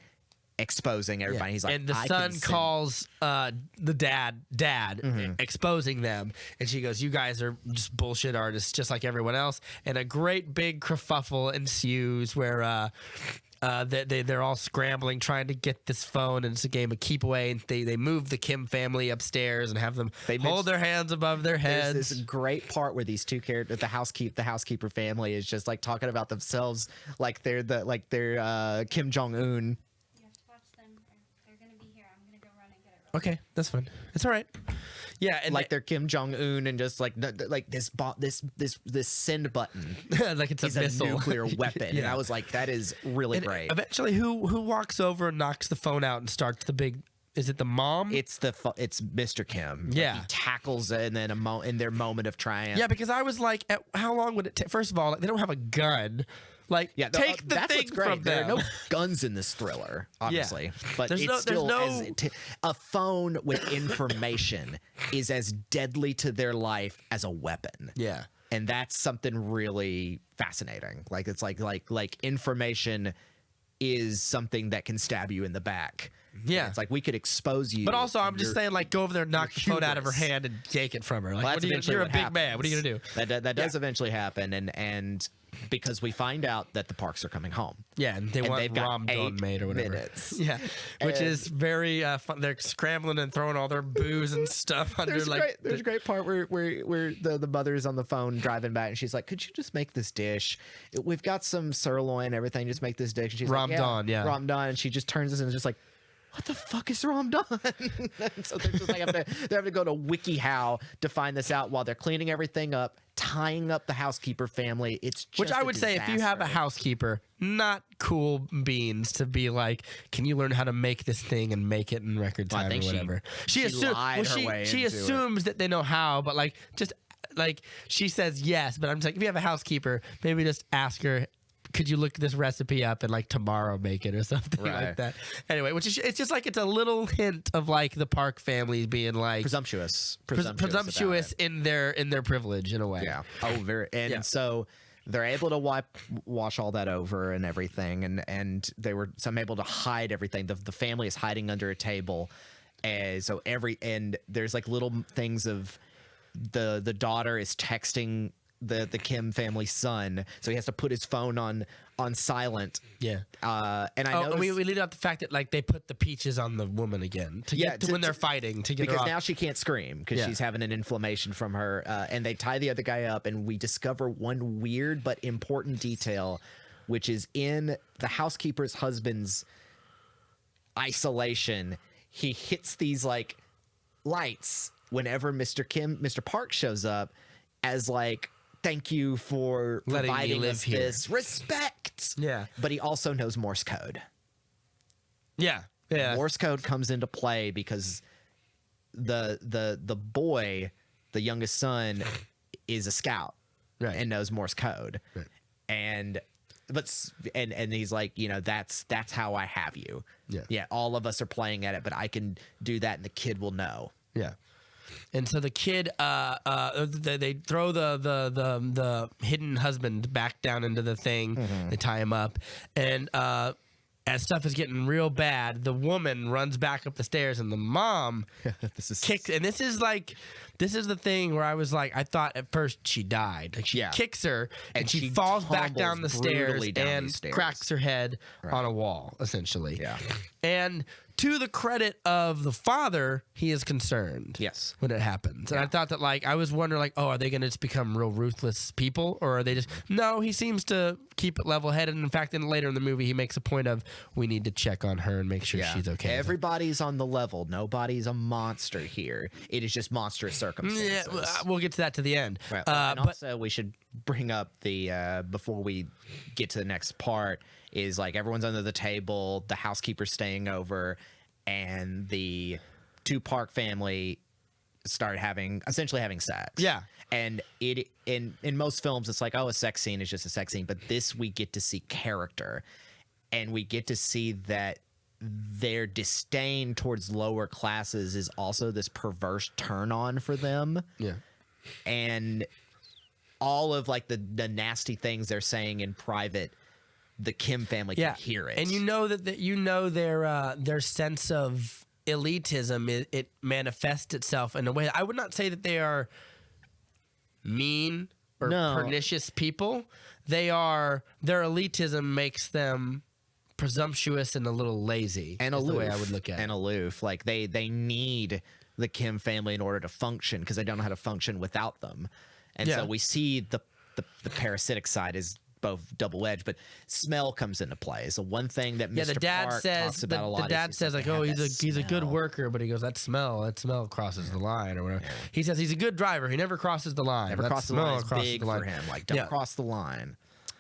S2: exposing everybody. He's like,
S1: and the
S2: I
S1: son
S2: can
S1: calls the dad, exposing them, and she goes, "You guys are just bullshit artists, just like everyone else." And a great big kerfuffle ensues where they're all scrambling trying to get this phone, and it's a game of keep away. And they move the Kim family upstairs and have them hold their hands above their heads.
S2: There's this great part where these two characters, the housekeeper family, is just like talking about themselves like they're Kim Jong Un.
S3: You have to watch them. They're going to be here. I'm going to go run and get it.
S1: Okay, that's fine. It's all right. Yeah, and
S2: Like they're Kim Jong Un, and just like this send button
S1: like it's a
S2: is
S1: missile,
S2: a nuclear weapon. And
S1: Yeah.
S2: I was like, that is really
S1: And
S2: great.
S1: eventually, who walks over and knocks the phone out and starts the big? Is it the mom?
S2: It's Mr. Kim. Like,
S1: Yeah.
S2: he tackles it, and then in their moment of triumph.
S1: Yeah, because I was like, how long would it take? First of all, like, they don't have a gun. Like,
S2: Yeah,
S1: take the
S2: that's
S1: thing
S2: what's great.
S1: from
S2: There
S1: them.
S2: are no guns in this thriller, obviously, but
S1: There's
S2: it's
S1: no-
S2: still
S1: there's no-
S2: a phone with information is as deadly to their life as a weapon.
S1: Yeah.
S2: And that's something really fascinating. Like it's like information is something that can stab you in the back.
S1: Yeah.
S2: It's like we could expose you.
S1: But also, I'm
S2: and
S1: just
S2: you're-
S1: saying, like, go over there and knock the phone out of her
S2: hubris.
S1: hand and take it from her. Like,
S2: Well,
S1: what
S2: that's
S1: are you,
S2: eventually
S1: you're a
S2: what
S1: big man. What are you
S2: happens.
S1: gonna do?
S2: That does eventually happen, and because we find out that the Parks are coming home.
S1: Yeah, and they
S2: And
S1: want
S2: they've got
S1: Rom-Don
S2: 8
S1: made or whatever.
S2: minutes.
S1: Yeah, which
S2: And-
S1: is very fun. They're scrambling and throwing all their booze and stuff under
S2: There's a great part where the mother is on the phone driving back, and she's like, "Could you just make this dish? We've got some sirloin and everything. Just make this dish." And she's
S1: Rom-Don,
S2: like,
S1: yeah.
S2: Rom-Don, and she just turns this and is just like, what the fuck is Rom-Don? So they're just like they're having to go to WikiHow to find this out while they're cleaning everything up, tying up the housekeeper family. It's just
S1: Which I
S2: a
S1: would say, if you have a
S2: disaster.
S1: housekeeper, not cool beans to be like, can you learn how to make this thing and make it in record
S2: Well, I
S1: time
S2: think
S1: or
S2: she-
S1: whatever?
S2: she lied her way
S1: she
S2: into it.
S1: assumes that they know how, but like just like she says yes, but I'm just like, if you have a housekeeper, maybe just ask her, could you look this recipe up and like tomorrow make it or something like
S2: Right.
S1: that? Anyway, which is it's just like it's a little hint of like the Park family being like
S2: presumptuous
S1: presumptuous
S2: about it.
S1: in their privilege in a way.
S2: Yeah. Oh, very. And
S1: Yeah.
S2: so they're able to wash all that over and everything, and they were some able to hide everything. The family is hiding under a table, and so and there's like little things of the daughter is texting the Kim family son, so he has to put his phone on silent.
S1: Yeah.
S2: And I
S1: Oh,
S2: noticed,
S1: we lead up the fact that like they put the peaches on the woman again to
S2: Yeah,
S1: get to
S2: to-
S1: when they're
S2: to-
S1: fighting to get her
S2: because
S1: off.
S2: now she can't scream because
S1: Yeah.
S2: she's having an inflammation from her, and they tie the other guy up, and we discover one weird but important detail, which is in the housekeeper's husband's isolation, he hits these like lights whenever Mr. Park shows up as like, thank you for
S1: Letting me
S2: providing
S1: live
S2: us
S1: here.
S2: this respect.
S1: Yeah.
S2: But he also knows Morse code.
S1: Yeah. Yeah.
S2: Morse code comes into play because the boy, the youngest son, is a scout,
S1: Right.
S2: and knows Morse code,
S1: Right.
S2: and he's like, that's how I have you.
S1: Yeah.
S2: All of us are playing at it, but I can do that, and the kid will know.
S1: Yeah. And so the kid, they throw the hidden husband back down into the thing. They tie him up, and as stuff is getting real bad, the woman runs back up the stairs, and the mom
S2: This is
S1: kicks. And this is the thing where I was like, I thought at first she died. Like she
S2: Yeah.
S1: kicks her, and
S2: And
S1: she
S2: she
S1: falls back down the
S2: tumbles
S1: stairs
S2: brutally down
S1: and
S2: these stairs.
S1: cracks her head on a wall, essentially.
S2: Yeah.
S1: And to the credit of the father, he is concerned.
S2: Yes.
S1: When it happens. And I thought that, like, I was wondering, like, oh, are they going to just become real ruthless people? Or are they just, no, he seems to keep it level headed. And in fact, then later in the movie, he makes a point of, we need to check on her and make sure she's okay.
S2: Everybody's on the level. Nobody's a monster here. It is just monstrous circumstances.
S1: Yeah, we'll get to that to the end.
S2: Right. And also, we should bring up the, before we get to the next part, is like everyone's under the table, the housekeeper's staying over, and the two Park family started essentially having sex.
S1: Yeah.
S2: And it in most films it's like, oh, a sex scene is just a sex scene, but this we get to see character, and we get to see that their disdain towards lower classes is also this perverse turn on for them.
S1: Yeah.
S2: And all of like the nasty things they're saying in private, the Kim family can hear it.
S1: And you know their sense of elitism, it manifests itself in a way. I would not say that they are mean or pernicious people. Their elitism makes them presumptuous and a little lazy.
S2: And
S1: aloof.
S2: The way
S1: I would look at
S2: and
S1: it.
S2: Aloof. Like they need the Kim family in order to function, because they don't know how to function without them. And so we see the parasitic side is both double-edged, but smell comes into play. So one thing that Mr.
S1: The dad
S2: Park
S1: says
S2: talks about a lot
S1: the dad
S2: is
S1: says like, oh, he's a good worker, but he goes, that smell crosses the line or whatever. Yeah. He says he's a good driver, he never crosses the line.
S2: Never crosses the line. Is big for him. Like, don't cross the line.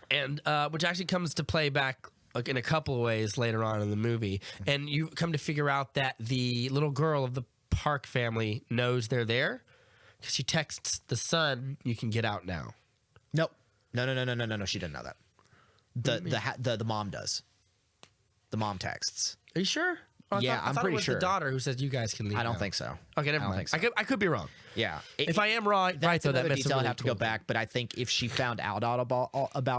S1: And which actually comes to play back like in a couple of ways later on in the movie. And you come to figure out that the little girl of the Park family knows they're there, because she texts the son, "You can get out now."
S2: Nope. No. She didn't know that. The mom does. The mom texts.
S1: Are you sure? I
S2: I'm
S1: thought
S2: pretty
S1: it was
S2: sure.
S1: The daughter who says, "You guys can leave."
S2: I don't
S1: now.
S2: think so.
S1: Okay, never mind.
S2: So.
S1: I could be wrong.
S2: Yeah.
S1: If I am wrong, right though, that
S2: detail.
S1: I'd
S2: have to go back, but I think if she found out about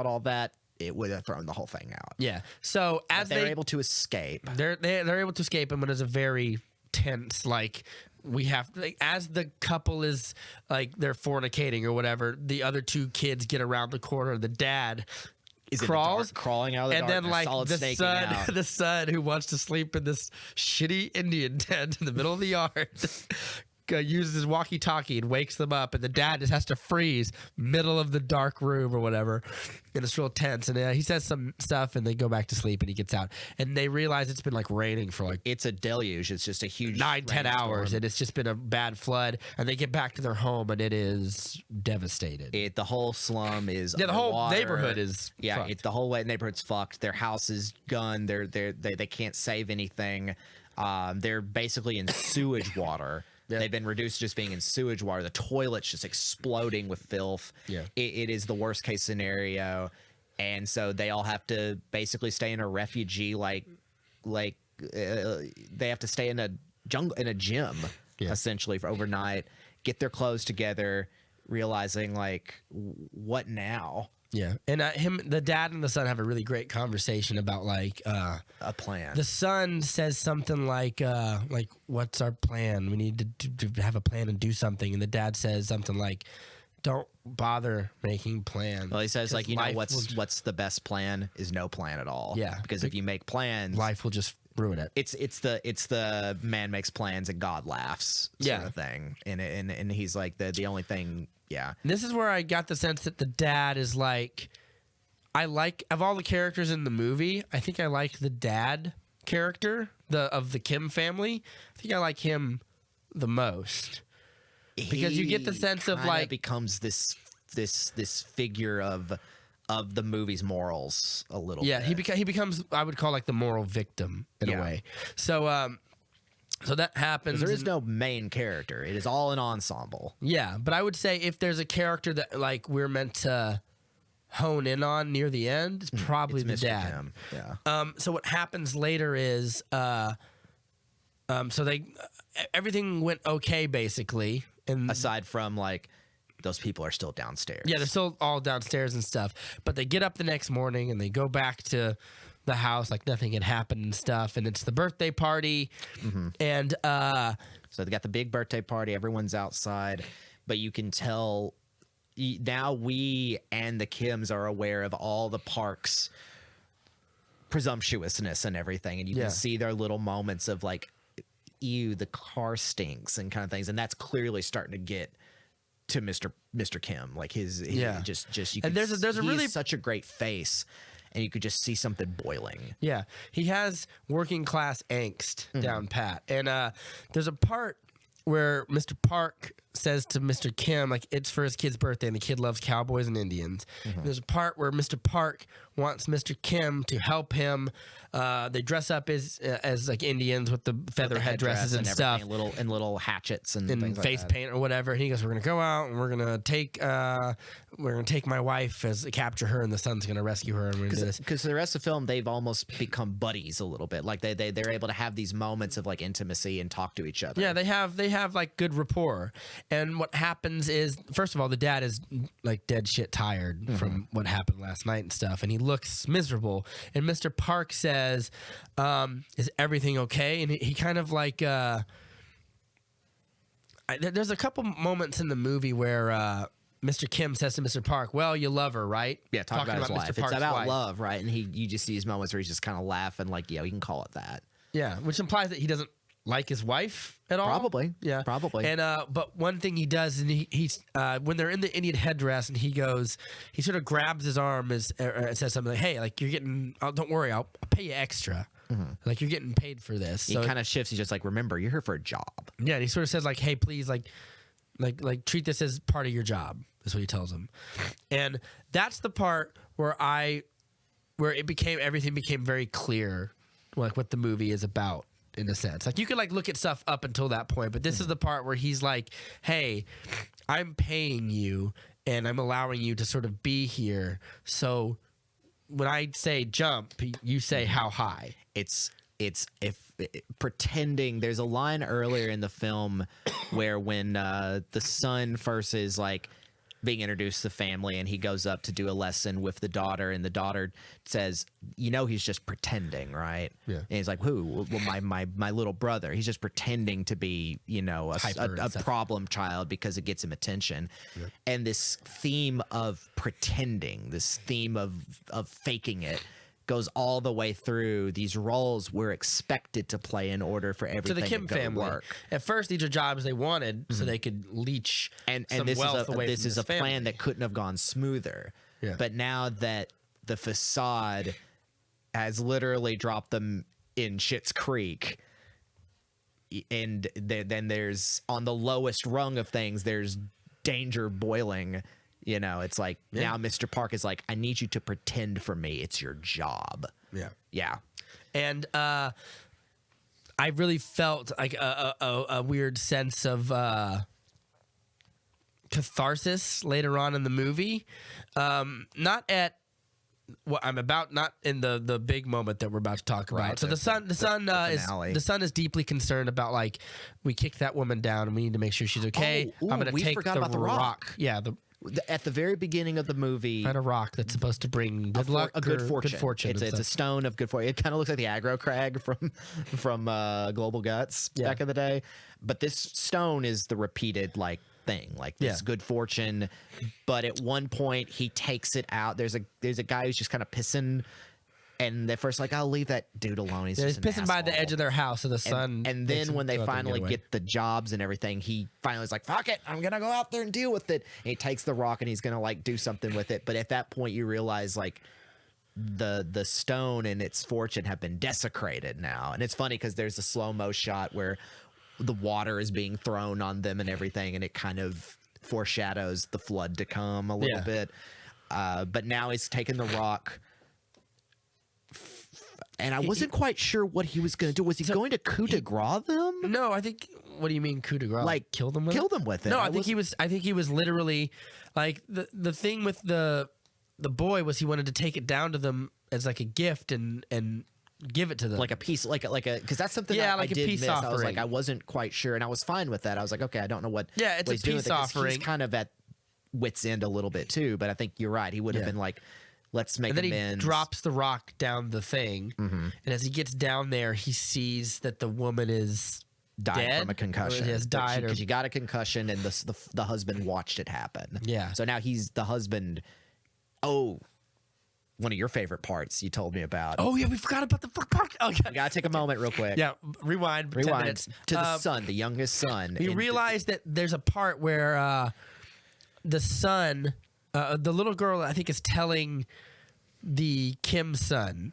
S2: all that, it would have thrown the whole thing out.
S1: Yeah. So as
S2: they're able to escape,
S1: they're able to escape, and it's a very tense, like, we have, like, as the couple is like they're fornicating or whatever, the other two kids get around the corner. The dad crawls,
S2: crawling out of the
S1: and
S2: dark,
S1: then like
S2: out.
S1: the son who wants to sleep in this shitty Indian tent in the middle of the yard uses his walkie-talkie and wakes them up, and the dad just has to freeze middle of the dark room or whatever, and it's real tense. And he says some stuff, and they go back to sleep, and he gets out, and they realize it's been like raining for like
S2: it's a deluge. It's just a huge
S1: 9-10 hours, and it's just been a bad flood. And they get back to their home, and it is devastated.
S2: The whole slum is
S1: the whole
S2: underwater.
S1: neighborhood is fucked.
S2: The whole neighborhood's fucked. Their house is gone. They can't save anything. They're basically in sewage water. Yeah. They've been reduced to just being in sewage water. The toilet's just exploding with filth. Yeah. It is the worst case scenario. And so they all have to basically stay in a refugee, they have to stay in a gym, essentially, for overnight, get their clothes together, realizing like, what now?
S1: Yeah, and the dad and the son have a really great conversation about like
S2: a plan.
S1: The son says something like what's our plan? We need to have a plan and do something. And the dad says something like, don't bother making plans.
S2: Well, he says like, what's the best plan is no plan at all.
S1: Yeah,
S2: because if you make plans,
S1: life will just ruin it.
S2: It's the man makes plans and God laughs sort of thing. And he's like the only thing. Yeah.
S1: This is where I got the sense that the dad is like, of all the characters in the movie, I think I like the dad character of the Kim family. I think I like him the most, because you get the sense of like
S2: becomes this figure of the movie's morals a little bit.
S1: He becomes, I would call, like the moral victim in a way. So that happens.
S2: There is no main character. It is all an ensemble.
S1: Yeah, but I would say if there's a character that like we're meant to hone in on near the end, it's probably the dad.
S2: Kim. Yeah.
S1: So what happens later is, so everything went okay basically, and
S2: aside from like those people are still downstairs.
S1: Yeah, they're still all downstairs and stuff. But they get up the next morning and they go back to the house like nothing had happened and stuff, and it's the birthday party. And
S2: so they got the big birthday party, everyone's outside, but you can tell now we and the Kims are aware of all the Park's presumptuousness and everything, and you can see their little moments of like, ew, the car stinks and kind of things, and that's clearly starting to get to Mr. Kim, like his just you
S1: and there's a
S2: he
S1: really
S2: has such a great face, and you could just see something boiling.
S1: Yeah, he has working class angst down pat, and there's a part where Mr. Park says to Mr. Kim, like, it's for his kid's birthday, and the kid loves cowboys and Indians. There's a part where Mr. Park wants Mr. Kim to help him. They dress up as like Indians with the feather headdresses and stuff,
S2: little hatchets and things
S1: face
S2: like that.
S1: paint or whatever. And he goes, "We're gonna go out and we're gonna take my wife capture her, and the son's gonna rescue her, and we're gonna do this."
S2: Because the rest of the film, they've almost become buddies a little bit. Like they're able to have these moments of like intimacy and talk to each other.
S1: Yeah, they have like good rapport. And what happens is, first of all, the dad is like dead shit tired from what happened last night and stuff, and he looks miserable. And Mr. Park says, "Is everything okay?" And he kind of like, there's a couple moments in the movie where Mr. Kim says to Mr. Park, "Well, you love her, right?"
S2: Yeah, talking about his wife. It's about
S1: wife.
S2: love, right? And you just see these moments where he's just kind of laughing, like, yeah, we can call it that.
S1: Yeah, which implies that he doesn't like his wife at all.
S2: Probably.
S1: Yeah.
S2: Probably.
S1: And but one thing he does, and he's when they're in the Indian headdress, and he sort of grabs his arm and says something like, "Hey, like, you're getting, don't worry, I'll pay you extra. Like, you're getting paid for this."
S2: He
S1: So
S2: kind of shifts. He's just like, remember, you're here for a job.
S1: yeah, and he sort of says like, "Hey, please, like treat this as part of your job." Is what he tells him. And that's the part where everything became very clear, like what the movie is about. In a sense, like, you could like look at stuff up until that point, but this is the part where he's like, "Hey, I'm paying you and I'm allowing you to sort of be here. So when I say jump, you say how high."
S2: It's pretending. There's a line earlier in the film where when the son first is like being introduced to the family, and he goes up to do a lesson with the daughter, and the daughter says, he's just pretending, right?
S1: Yeah.
S2: And he's like, "Who?" "Well, my little brother. He's just pretending to be, a problem child because it gets him attention." Yeah. And this theme of pretending, this theme of faking it, goes all the way through these roles we're expected to play in order for everything
S1: to the Kim
S2: to go
S1: family.
S2: work.
S1: At first, these are jobs they wanted so they could leech
S2: and
S1: some
S2: this
S1: wealth away
S2: this
S1: from
S2: is a
S1: family.
S2: plan that couldn't have gone smoother.
S1: Yeah.
S2: But now that the facade has literally dropped them in Schitt's Creek, and then there's, on the lowest rung of things, there's danger boiling. It's like, now Mr. Park is like, "I need you to pretend for me. It's your job."
S1: Yeah.
S2: Yeah.
S1: And I really felt like a weird sense of catharsis later on in the movie. Not at what I'm about, not in the big moment that we're about to talk about.
S2: Right,
S1: So the son is deeply concerned about, like, we kicked that woman down and we need to make sure she's okay. I'm going to take
S2: the rock.
S1: Yeah,
S2: At the very beginning of the movie,
S1: find a rock that's supposed to bring good luck,
S2: good
S1: or
S2: fortune.
S1: Good fortune.
S2: It's a stone of good fortune. It kind of looks like the aggro crag from Global Guts back in the day. But this stone is the repeated like thing, like this good fortune. But at one point he takes it out. There's a guy who's just kind of pissing. And they're first like, "I'll leave that dude alone. He's just
S1: pissing
S2: an
S1: by the
S2: asshole."
S1: edge of their house, so the sun.
S2: And then when they finally get the jobs and everything, he finally is like, "Fuck it, I'm gonna go out there and deal with it." And he takes the rock and he's gonna like do something with it. But at that point, you realize like the stone and its fortune have been desecrated now. And it's funny because there's a slow-mo shot where the water is being thrown on them and everything, and it kind of foreshadows the flood to come a little bit. But now he's taken the rock. And I wasn't quite sure what he was going to do. Was he going to coup de grace them?
S1: No, I think. What do you mean coup de grace?
S2: Like
S1: kill them with
S2: kill
S1: it?
S2: them with it?
S1: No, I think he was literally like the thing with the boy was he wanted to take it down to them as like a gift and give it to them,
S2: like a piece, like a because that's something
S1: like
S2: I
S1: a
S2: did
S1: peace
S2: miss.
S1: offering.
S2: I was like, I wasn't quite sure, and I was fine with that. I was like, okay, I don't know what.
S1: Yeah, it's
S2: what
S1: a
S2: he's
S1: peace
S2: doing with it, 'cause
S1: offering.
S2: He's kind of at wit's end a little bit too, but I think you're right. He would have been like, let's make
S1: and then
S2: amends.
S1: he drops the rock down the thing, and as he gets down there, he sees that the woman is
S2: died
S1: dead,
S2: from a concussion.
S1: or has died,
S2: because she got a concussion, and the husband watched it happen.
S1: Yeah.
S2: So now he's the husband. Oh, one of your favorite parts you told me about.
S1: Oh yeah, we forgot about the part. Oh
S2: We
S1: yeah.
S2: gotta take a moment real quick.
S1: Yeah, rewind 10 minutes.
S2: to the son, the youngest son.
S1: We
S2: And
S1: realize that there's a part where the son, the little girl, I think, is telling the Kim son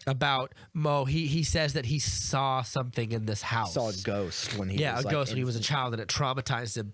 S1: about Mo. He says that he saw something in this house.
S2: saw a ghost when he
S1: Yeah,
S2: was
S1: a
S2: like,
S1: ghost when he was a child, and it traumatized him.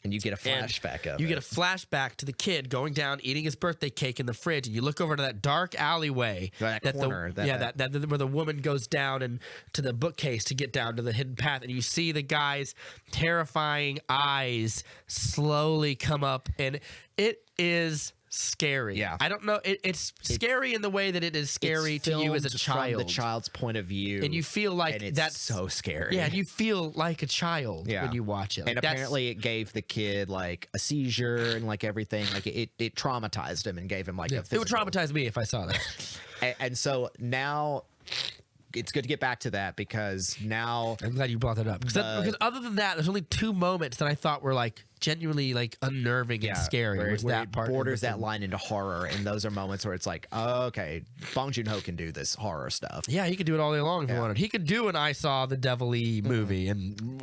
S2: and you get a
S1: And
S2: flashback of
S1: you
S2: it.
S1: get a flashback to the kid going down, eating his birthday cake in the fridge, and you look over to that dark alleyway.
S2: That corner,
S1: that where the woman goes down and to the bookcase to get down to the hidden path, and you see the guy's terrifying eyes slowly come up, and it is scary.
S2: Yeah.
S1: I don't know. It's scary in the way that it is scary
S2: It's
S1: to you as a
S2: filmed
S1: child.
S2: from the child's point of view,
S1: and you feel like
S2: and it's
S1: that's
S2: so scary.
S1: Yeah, and you feel like a child
S2: Yeah.
S1: when you watch it.
S2: And
S1: Like, that's-
S2: apparently it gave the kid like a seizure and like everything. Like it traumatized him and gave him like a
S1: it would
S2: physical.
S1: traumatize me if I saw that.
S2: And so now it's good to get back to that because now
S1: I'm glad you brought that up because other than that, there's only two moments that I thought were like genuinely like unnerving and scary.
S2: where,
S1: Was
S2: where
S1: that
S2: it
S1: part
S2: borders that line into horror, and those are moments where it's like, oh, okay, Bong Joon-ho can do this horror stuff.
S1: Yeah, he could do it all day long if he
S2: Yeah.
S1: wanted. He could do an I Saw the Devil-y movie and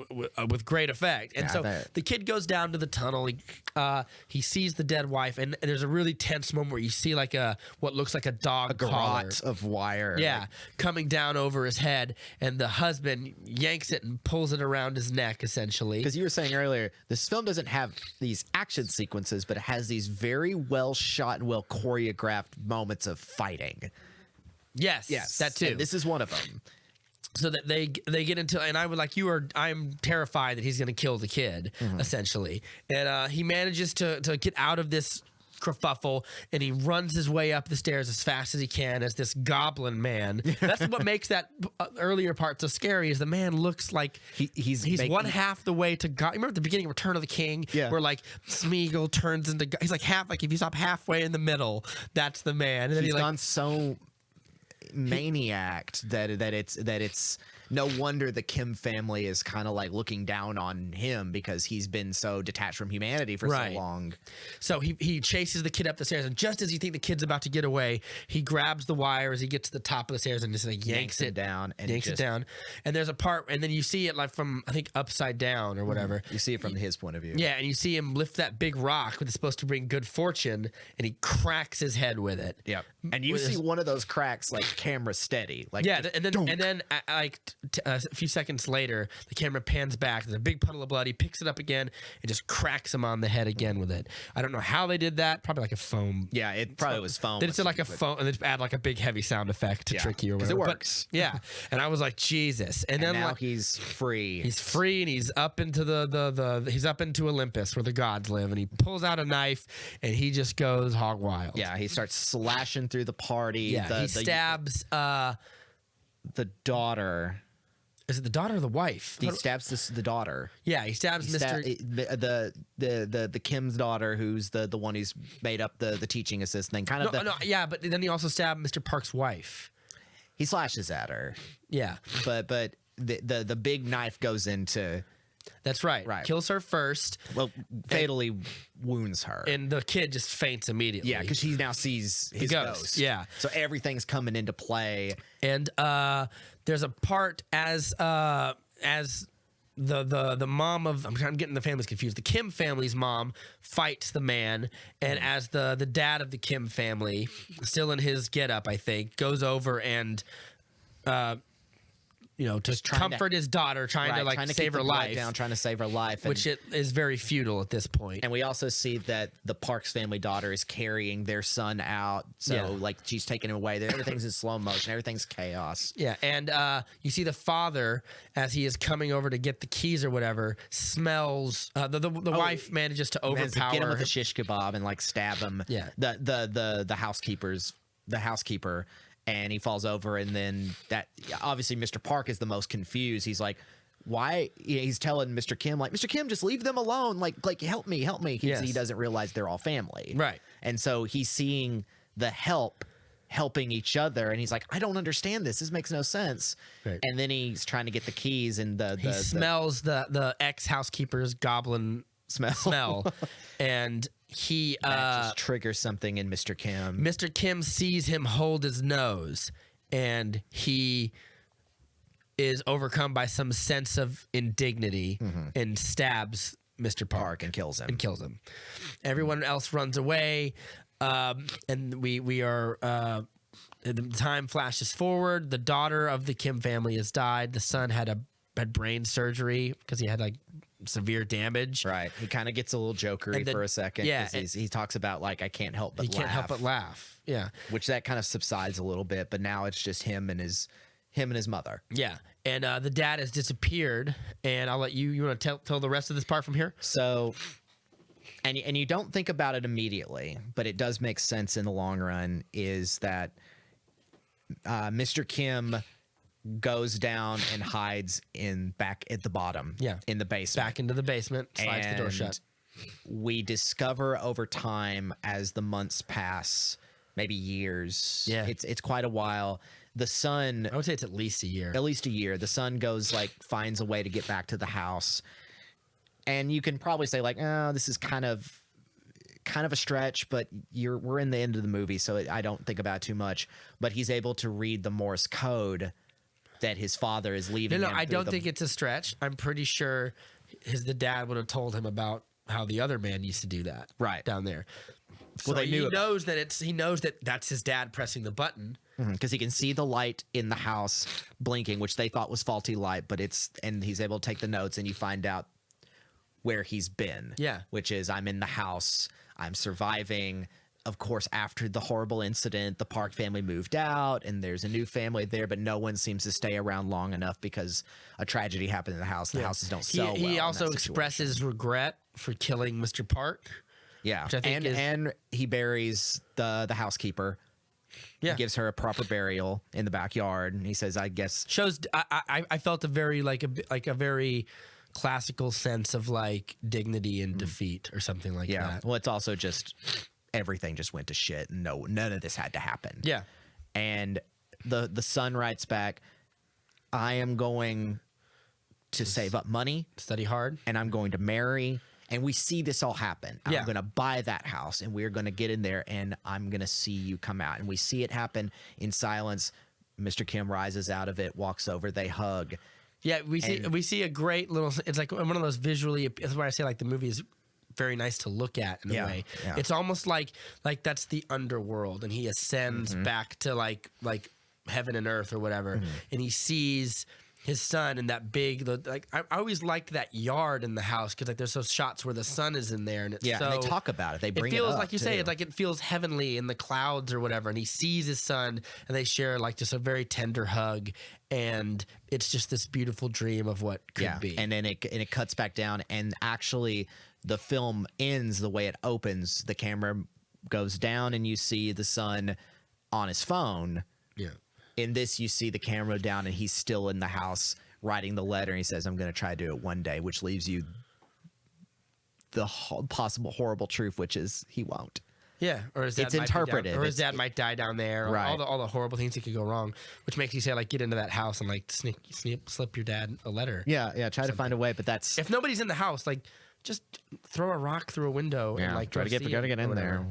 S1: with great effect. And
S2: Yeah,
S1: so
S2: that-
S1: the kid goes down to the tunnel. He sees the dead wife, and there's a really tense moment where you see like what looks like a dog collar.
S2: Garrote of wire.
S1: Yeah,
S2: like,
S1: coming down over his head, and the husband yanks it and pulls it around his neck, essentially.
S2: because you were saying earlier, this film doesn't have these action sequences, but it has these very well shot and well choreographed moments of fighting.
S1: Yes, that too.
S2: And this is one of them.
S1: So that they get into, and I would like I'm terrified that he's going to kill the kid, essentially, and he manages to get out of this kerfuffle, and he runs his way up the stairs as fast as he can as this goblin man. That's what makes that earlier part so scary. Is the man looks like he's one half the way to God. Remember at the beginning of Return of the King, where like Smeagol turns into he's like half, like if you stop halfway in the middle, that's the man. And then
S2: He's
S1: he like
S2: gone so maniac that it's no wonder the Kim family is kind of like looking down on him because he's been so detached from humanity for so long.
S1: So he chases the kid up the stairs, and just as you think the kid's about to get away, he grabs the wire as he gets to the top of the stairs and just like yanks it
S2: down and
S1: yanks it down. And there's a part, and then you see it like from I think upside down or whatever.
S2: You see it from his point of view.
S1: Yeah, and you see him lift that big rock that's supposed to bring good fortune, and he cracks his head with it.
S2: Yeah, and you
S1: With
S2: see
S1: his-
S2: one of those cracks like camera steady. Like
S1: Yeah,
S2: just
S1: and then like a few seconds later, the camera pans back. There's a big puddle of blood. He picks it up again and just cracks him on the head again with it. I don't know how they did that. Probably like a foam.
S2: yeah, it probably was foam.
S1: They just did like a phone and then add like a big heavy sound effect to trick you or
S2: 'cause
S1: whatever.
S2: it
S1: But,
S2: works.
S1: yeah, and I was like, Jesus. And then
S2: now
S1: like,
S2: he's free.
S1: he's free and he's up into he's up into Olympus where the gods live, and he pulls out a knife and he just goes hog wild.
S2: Yeah, he starts slashing through the party.
S1: Yeah, he stabs.
S2: the daughter.
S1: Is it the daughter or the wife?
S2: He stabs the daughter.
S1: Yeah, he stabs
S2: He
S1: Mr.
S2: the Kim's daughter, who's the one who's made up the teaching assistant. Kind of
S1: yeah, but then he also stabbed Mr. Park's wife.
S2: he slashes at her,
S1: Yeah,
S2: but the big knife goes into
S1: that's right.
S2: Right.
S1: Kills her first,
S2: fatally wounds her.
S1: and the kid just faints immediately.
S2: Yeah, because he now sees his ghost.
S1: Yeah.
S2: So everything's coming into play.
S1: And there's a part as the mom of I'm getting the families confused. The Kim family's mom fights the man, and as the dad of the Kim family, still in his getup, I think, goes over and to comfort his daughter, trying to
S2: trying to
S1: save
S2: keep
S1: her
S2: the blood
S1: life,
S2: down, trying to save her life,
S1: which it is very futile at this point.
S2: And we also see that the Parks family daughter is carrying their son out. So,
S1: Yeah.
S2: she's taking him away. Everything's in slow motion. Everything's chaos.
S1: Yeah, and you see the father as he is coming over to get the keys or whatever. Smells the wife manages to
S2: Managed to
S1: overpower.
S2: get him with a shish kebab and stab him.
S1: Yeah.
S2: The housekeeper, and he falls over, and then that obviously Mr. Park is the most confused. He's like, why? He's telling Mr. Kim, Mr. Kim, just leave them alone. Like help me.
S1: Yes.
S2: He doesn't realize they're all family.
S1: Right.
S2: And so he's seeing the helping each other, and he's like, I don't understand this. This makes no sense.
S1: Right.
S2: And then he's trying to get the keys, and
S1: He smells the ex housekeeper's goblin
S2: smell.
S1: and he
S2: That just triggers something in Mr. Kim.
S1: Mr. Kim sees him hold his nose, and he is overcome by some sense of indignity and stabs Mr. Park
S2: and kills him.
S1: Everyone else runs away, and we are. The time flashes forward. The daughter of the Kim family has died. The son had brain surgery because he had like severe damage.
S2: Right. He kind of gets a little jokery for a second.
S1: Yeah,
S2: he talks about like I can't help but
S1: he can't help but laugh. Yeah,
S2: which that kind of subsides a little bit, but now it's just him and his mother.
S1: yeah. And the dad has disappeared. And I'll let you. You want to tell the rest of this part from here?
S2: So, and you don't think about it immediately, but it does make sense in the long run. Is that Mr. Kim goes down and hides back at the bottom, in the basement,
S1: Back into the basement, slides the door shut.
S2: We discover over time as the months pass, maybe years.
S1: Yeah,
S2: it's quite a while. The son,
S1: I would say it's at least a year.
S2: At least a year. The son goes finds a way to get back to the house, and you can probably say oh, this is kind of a stretch, but we're in the end of the movie, so I don't think about it too much. But he's able to read the Morse code that his father is leaving.
S1: No, I don't think it's a stretch. I'm pretty sure the dad would have told him about how the other man used to do that
S2: right
S1: down there.
S2: Well,
S1: so he knows that that's his dad pressing the button
S2: because he can see the light in the house blinking, which they thought was faulty light, but and he's able to take the notes, and you find out where he's been.
S1: Yeah,
S2: which is I'm in the house. I'm surviving. Of course, after the horrible incident, the Park family moved out, and there's a new family there, but no one seems to stay around long enough because a tragedy happened in the house. The houses don't sell well.
S1: He also expresses regret for killing Mr. Park.
S2: Yeah, and he buries the housekeeper.
S1: Yeah,
S2: he gives her a proper burial in the backyard, and he says, "I guess
S1: shows." I felt a very a very classical sense of dignity and defeat or something like that.
S2: Well, it's also just everything just went to shit, and none of this had to happen.
S1: Yeah,
S2: and the son writes back, "I am going to save up money,
S1: study hard,
S2: and I'm going to marry." And we see this all happen. I'm going to buy that house, and we're going to get in there, and I'm going to see you come out. And we see it happen in silence. Mr. Kim rises out of it, walks over, they hug.
S1: Yeah, we see a great little. It's like one of those visually. That's why I say the movie is very nice to look at in a way. Yeah. It's almost like that's the underworld, and he ascends back to like heaven and earth or whatever, and he sees his son in that big. I always liked that yard in the house because there's those shots where the sun is in there, and it's
S2: and they talk about it. They bring it
S1: feels
S2: up,
S1: like you say it it feels heavenly in the clouds or whatever, and he sees his son, and they share just a very tender hug. And it's just this beautiful dream of what could be.
S2: And then it cuts back down, and actually the film ends the way it opens. The camera goes down, and you see the son on his phone.
S1: Yeah.
S2: In this, you see the camera down, and he's still in the house writing the letter. And he says, "I'm going to try to do it one day," which leaves you the possible horrible truth, which is he won't.
S1: Yeah, or his dad
S2: it's interpreted.
S1: Or his dad might die down there.
S2: Right.
S1: All the horrible things that could go wrong, which makes you say get into that house and slip your dad a letter.
S2: Yeah. Try to find a way, but that's
S1: if nobody's in the house, just throw a rock through a window and
S2: try to get in there.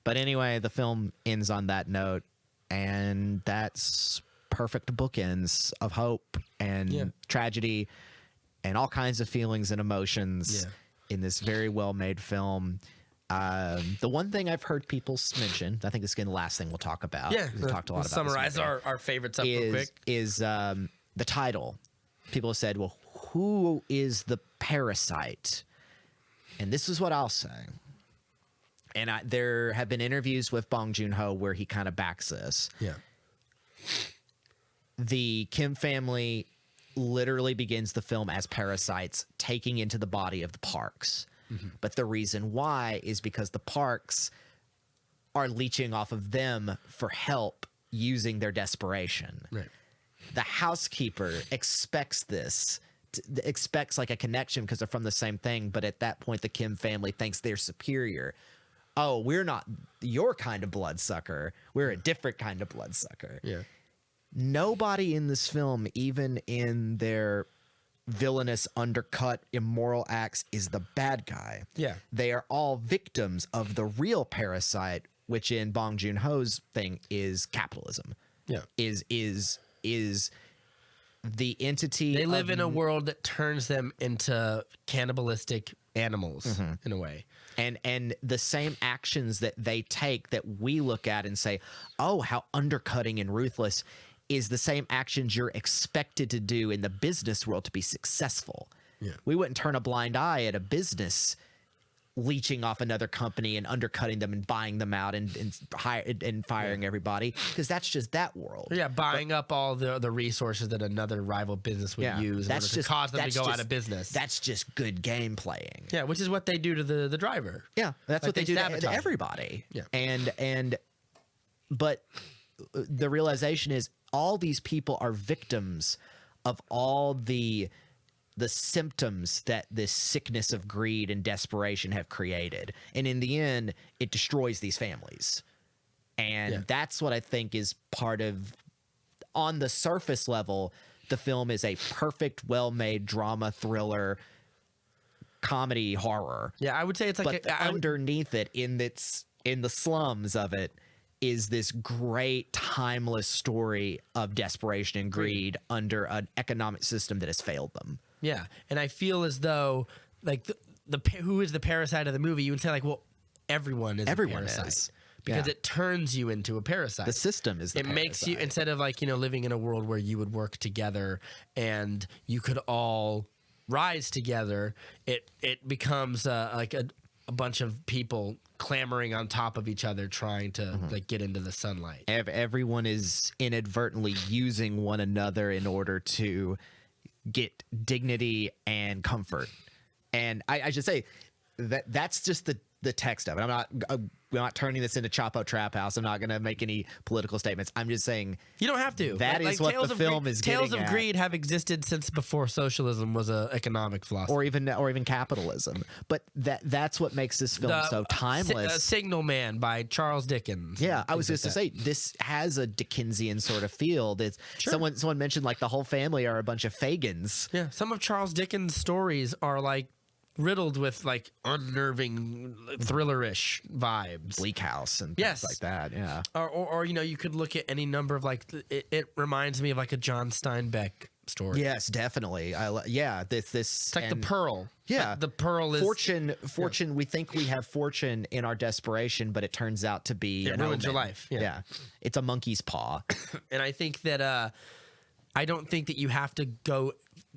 S2: But anyway, the film ends on that note, and that's perfect bookends of hope and tragedy and all kinds of feelings and emotions in this very well made film. The one thing I've heard people mention, I think this is going to be the last thing we'll talk about.
S1: Yeah,
S2: we talked a lot about.
S1: Summarize our favorites up real quick.
S2: Is the title? People have said, "Well, who is the parasite?" And this is what I'll say. And there have been interviews with Bong Joon-ho where he kind of backs this.
S1: Yeah.
S2: The Kim family literally begins the film as parasites taking into the body of the Parks. But the reason why is because the Parks are leeching off of them for help using their desperation.
S1: Right.
S2: The housekeeper expects this, expects a connection because they're from the same thing. But at that point, the Kim family thinks they're superior. Oh, we're not your kind of bloodsucker. We're a different kind of bloodsucker.
S1: Yeah.
S2: Nobody in this film, even in their villainous, undercut, immoral acts is the bad guy.
S1: Yeah.
S2: They are all victims of the real parasite, which in Bong Joon-ho's thing is capitalism.
S1: Yeah.
S2: Is the entity
S1: They live
S2: of
S1: in a world that turns them into cannibalistic animals in a way.
S2: and the same actions that they take that we look at and say, oh, how undercutting and ruthless, is the same actions you're expected to do in the business world to be successful.
S1: Yeah.
S2: We wouldn't turn a blind eye at a business leeching off another company and undercutting them and buying them out and firing everybody, because that's just that world.
S1: Yeah, buying up all the resources that another rival business would use in order to cause them to go out of business.
S2: That's just good game playing.
S1: Yeah, which is what they do to the driver.
S2: Yeah, that's
S1: Like
S2: what they do to
S1: sabotage.
S2: everybody.
S1: Yeah.
S2: But the realization is all these people are victims of all the symptoms that this sickness of greed and desperation have created. And in the end, it destroys these families. And that's what I think is part of, on the surface level, the film is a perfect, well-made drama, thriller, comedy, horror.
S1: Yeah, I would say it's like
S2: But underneath it, in the slums of it, is this great timeless story of desperation and greed under an economic system that has failed them.
S1: Yeah, and I feel as though like who is the parasite of the movie? You would say like, well, everyone is a parasite.
S2: Is.
S1: Because it turns you into a parasite.
S2: The system is the parasite.
S1: Makes you, instead of like, living in a world where you would work together and you could all rise together, it becomes like a bunch of people clamoring on top of each other trying to like get into the sunlight.
S2: Everyone is inadvertently using one another in order to get dignity and comfort. And I should say that's just the text of it. I'm not turning this into Chapo Trap House. I'm not going to make any political statements. I'm just saying
S1: you don't have to.
S2: That is what the film is getting
S1: Tales of Greed have existed since before socialism was an economic philosophy,
S2: or even capitalism. But that's what makes this film so timeless.
S1: Signal Man by Charles Dickens.
S2: Yeah, I was just to say this has a Dickensian sort of feel. That someone mentioned like the whole family are a bunch of Fagins.
S1: Yeah, some of Charles Dickens' stories are like riddled with like unnerving thriller-ish vibes,
S2: Bleak House and things like that. Yeah,
S1: or you could look at any number of like it reminds me of like a John Steinbeck story.
S2: Yes, definitely. This
S1: it's like the Pearl.
S2: Yeah,
S1: like the Pearl is
S2: fortune. Yeah. We think we have fortune in our desperation, but it turns out to be
S1: it ruins your life.
S2: Yeah, it's a monkey's paw.
S1: And I think that I don't think that you have to go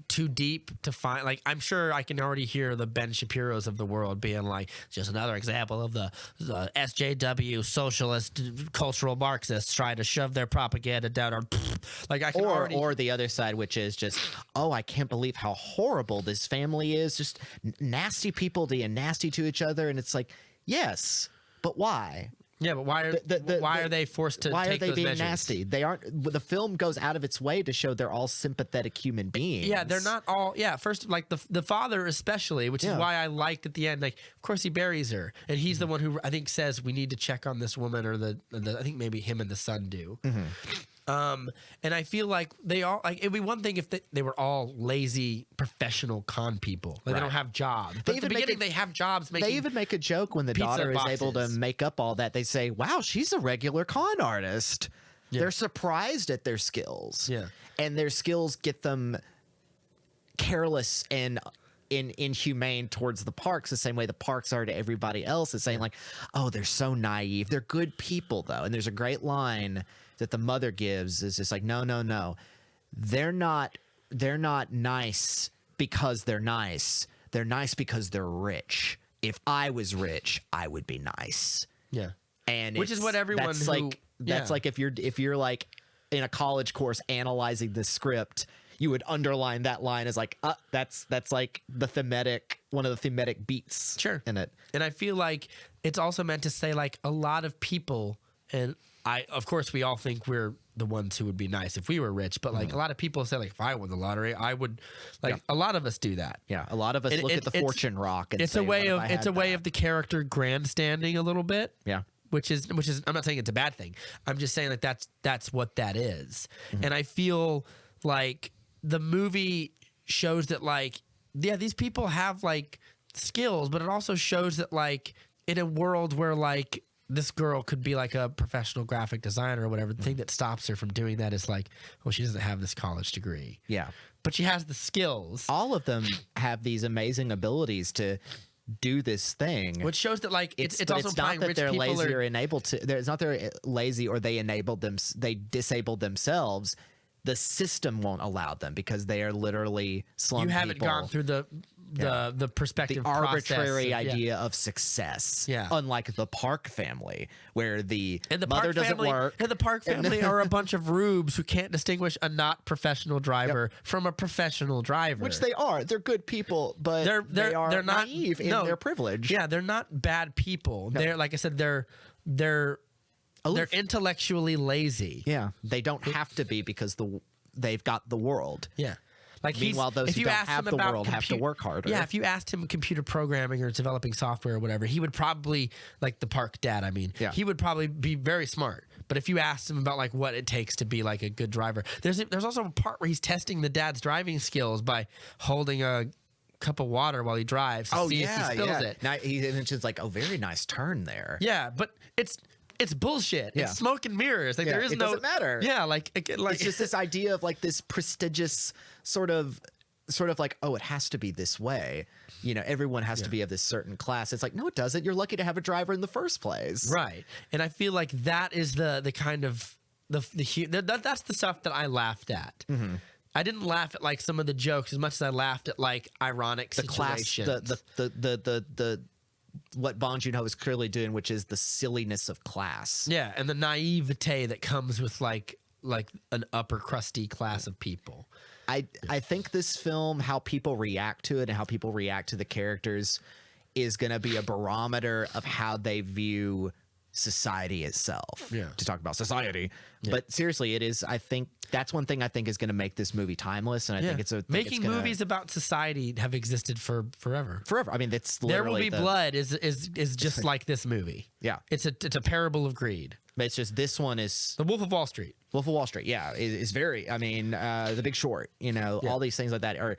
S1: too deep to find, like, I'm sure I can already hear the Ben Shapiro's of the world being like, just another example of the SJW socialist cultural Marxists trying to shove their propaganda down our, like, I can
S2: or the other side, which is just, oh, I can't believe how horrible this family is, just nasty people being nasty to each other. And it's like, yes, but why?
S1: Yeah, but why are they forced to?
S2: Why
S1: take
S2: are they
S1: those
S2: being
S1: measures?
S2: nasty? They aren't. The film goes out of its way to show they're all sympathetic human beings.
S1: Yeah, they're not all. Yeah, first, like the father especially, which is why I liked at the end. Like, of course, he buries her, and he's the one who I think says we need to check on this woman, or the I think maybe him and the son do. And I feel like they all like it'd be one thing if they were all lazy professional con people. Like they don't have jobs. But at the beginning, they have jobs.
S2: They even make a joke when the daughter is able to make up all that. They say, "Wow, she's a regular con artist." Yeah. They're surprised at their skills.
S1: Yeah,
S2: and their skills get them careless and inhumane towards the parks, the same way the parks are to everybody else. It's saying like, "Oh, they're so naive. They're good people, though." And there's a great line that the mother gives is just like, no, they're not nice because they're nice. They're nice because they're rich. If I was rich, I would be nice.
S1: Yeah,
S2: and
S1: which is what everyone
S2: that's like if you're like in a college course analyzing the script, you would underline that line as like, that's like one of the thematic beats in it.
S1: And I feel like it's also meant to say like a lot of people, and of course we all think we're the ones who would be nice if we were rich, but like a lot of people say like, if I won the lottery, I would, like a lot of us do that.
S2: Yeah, a lot of us look at the fortune rock and
S1: it's
S2: say,
S1: a way of the character grandstanding a little bit.
S2: Yeah.
S1: Which is I'm not saying it's a bad thing. I'm just saying like that's what that is. And I feel like the movie shows that like, yeah, these people have like skills, but it also shows that like in a world where like this girl could be like a professional graphic designer or whatever, the thing that stops her from doing that is like, well, she doesn't have this college degree.
S2: Yeah.
S1: But she has the skills.
S2: All of them have these amazing abilities to do this thing.
S1: Which shows that like it's
S2: but
S1: also
S2: it's not
S1: implying
S2: that
S1: rich
S2: they're
S1: people
S2: lazy
S1: are,
S2: or enabled to. It's not they're lazy or they disabled themselves. The system won't allow them because they are literally slum
S1: you haven't
S2: people.
S1: gone through the perspective
S2: The arbitrary
S1: process of,
S2: idea of success.
S1: Yeah.
S2: Unlike the Park family, where the
S1: And the
S2: mother
S1: Park
S2: doesn't
S1: family,
S2: work.
S1: and the Park family are a bunch of rubes who can't distinguish a not professional driver from a professional driver.
S2: Which they are. They're good people, but they're not naive in their privilege.
S1: Yeah, they're not bad people. They're like I said, they're intellectually lazy.
S2: Yeah, they don't have to be because they've got the world.
S1: Yeah. Like
S2: Meanwhile, those who don't have the world have to work harder.
S1: Yeah, if you asked him computer programming or developing software or whatever, he would probably, like the Park dad, I mean, he would probably be very smart. But if you asked him about like what it takes to be like a good driver, there's also a part where he's testing the dad's driving skills by holding a cup of water while he drives to see if he spills it.
S2: Now he mentions like, very nice turn there.
S1: Yeah, but it's bullshit.
S2: Yeah.
S1: It's smoke and mirrors. Like there is
S2: it
S1: no
S2: doesn't matter.
S1: Yeah, like
S2: It's just this idea of like this prestigious sort of like, oh, it has to be this way. You know, everyone has to be of this certain class. It's like, no, it doesn't. You're lucky to have a driver in the first place.
S1: Right. And I feel like that is the kind of that's the stuff that I laughed at.
S2: Mm-hmm.
S1: I didn't laugh at like some of the jokes as much as I laughed at like ironic situations.
S2: The what Bong Joon-ho is clearly doing, which is the silliness of class.
S1: Yeah, and the naivete that comes with like an upper crusty class of people.
S2: I think this film, how people react to it and how people react to the characters is going to be a barometer of how they view society itself.
S1: Yeah.
S2: To talk about society. Yeah. But seriously, it is, I think that's one thing I think is going to make this movie timeless. And I think it's
S1: making movies about society have existed for forever.
S2: Forever. I mean, it's
S1: There Will
S2: literally
S1: Be Blood is just like this movie.
S2: Yeah.
S1: It's a parable of greed.
S2: But it's just this one is
S1: The Wolf of Wall Street.
S2: Wolf of Wall Street, yeah, is very. I mean, The Big Short, all these things like that are,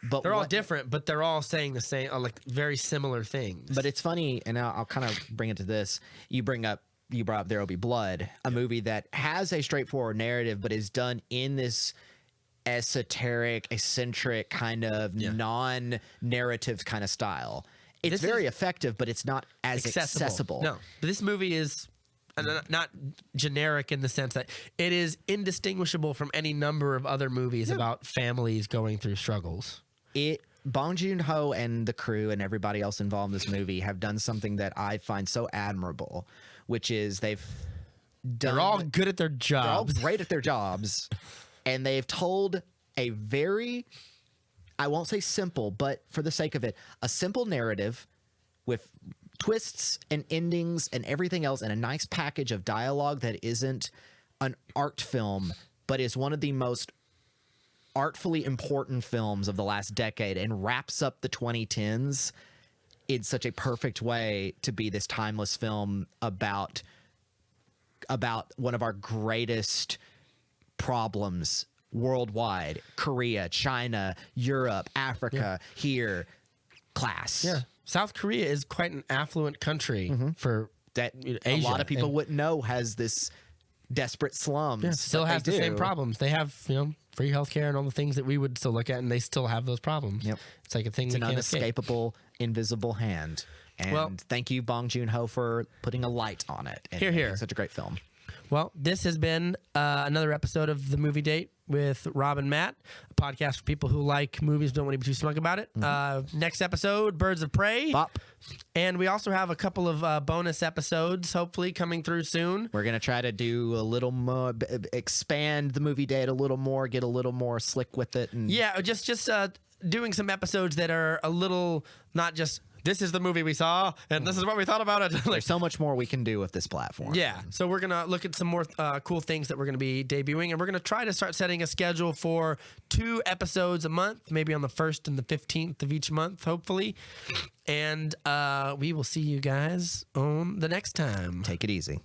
S2: but
S1: they're all different, but they're all saying the same, like very similar things.
S2: But it's funny, and I'll kind of bring it to this. You brought up There Will Be Blood, a movie that has a straightforward narrative, but is done in this esoteric, eccentric kind of non-narrative kind of style. It's very effective, but it's not as accessible.
S1: No, but this movie is not generic in the sense that it is indistinguishable from any number of other movies about families going through struggles.
S2: Bong Joon-ho and the crew and everybody else involved in this movie have done something that I find so admirable, which is they're
S1: all good at their jobs.
S2: They're all great at their jobs, and they've told a very, I won't say simple, but for the sake of it, a simple narrative with twists and endings and everything else, and a nice package of dialogue that isn't an art film, but is one of the most artfully important films of the last decade and wraps up the 2010s in such a perfect way to be this timeless film about one of our greatest problems worldwide: Korea, China, Europe, Africa, here, class.
S1: Yeah. South Korea is quite an affluent country for
S2: that
S1: Asia.
S2: A lot of people wouldn't know has this desperate slums.
S1: Yeah, still has the same problems. They have, free healthcare and all the things that we would still look at, and they still have those problems.
S2: Yep.
S1: It's like a thing
S2: It's
S1: we
S2: an
S1: can't escape.
S2: unescapable, invisible hand. And thank you, Bong Joon-ho, for putting a light on it. And
S1: Here.
S2: making such a great film.
S1: Well, this has been another episode of The Movie Date with Rob and Matt, a podcast for people who like movies but don't want to be too smug about it. Next episode, Birds of Prey.
S2: Bop.
S1: And we also have a couple of bonus episodes, hopefully, coming through soon.
S2: We're going to try to do a little more, expand the movie date a little more, get a little more slick with it. And
S1: Yeah, just doing some episodes that are a little, not just, this is the movie we saw, and this is what we thought about it.
S2: There's so much more we can do with this platform.
S1: Yeah, so we're going to look at some more cool things that we're going to be debuting, and we're going to try to start setting a schedule for 2 episodes a month, maybe on the 1st and the 15th of each month, hopefully. And we will see you guys on the next time.
S2: Take it easy.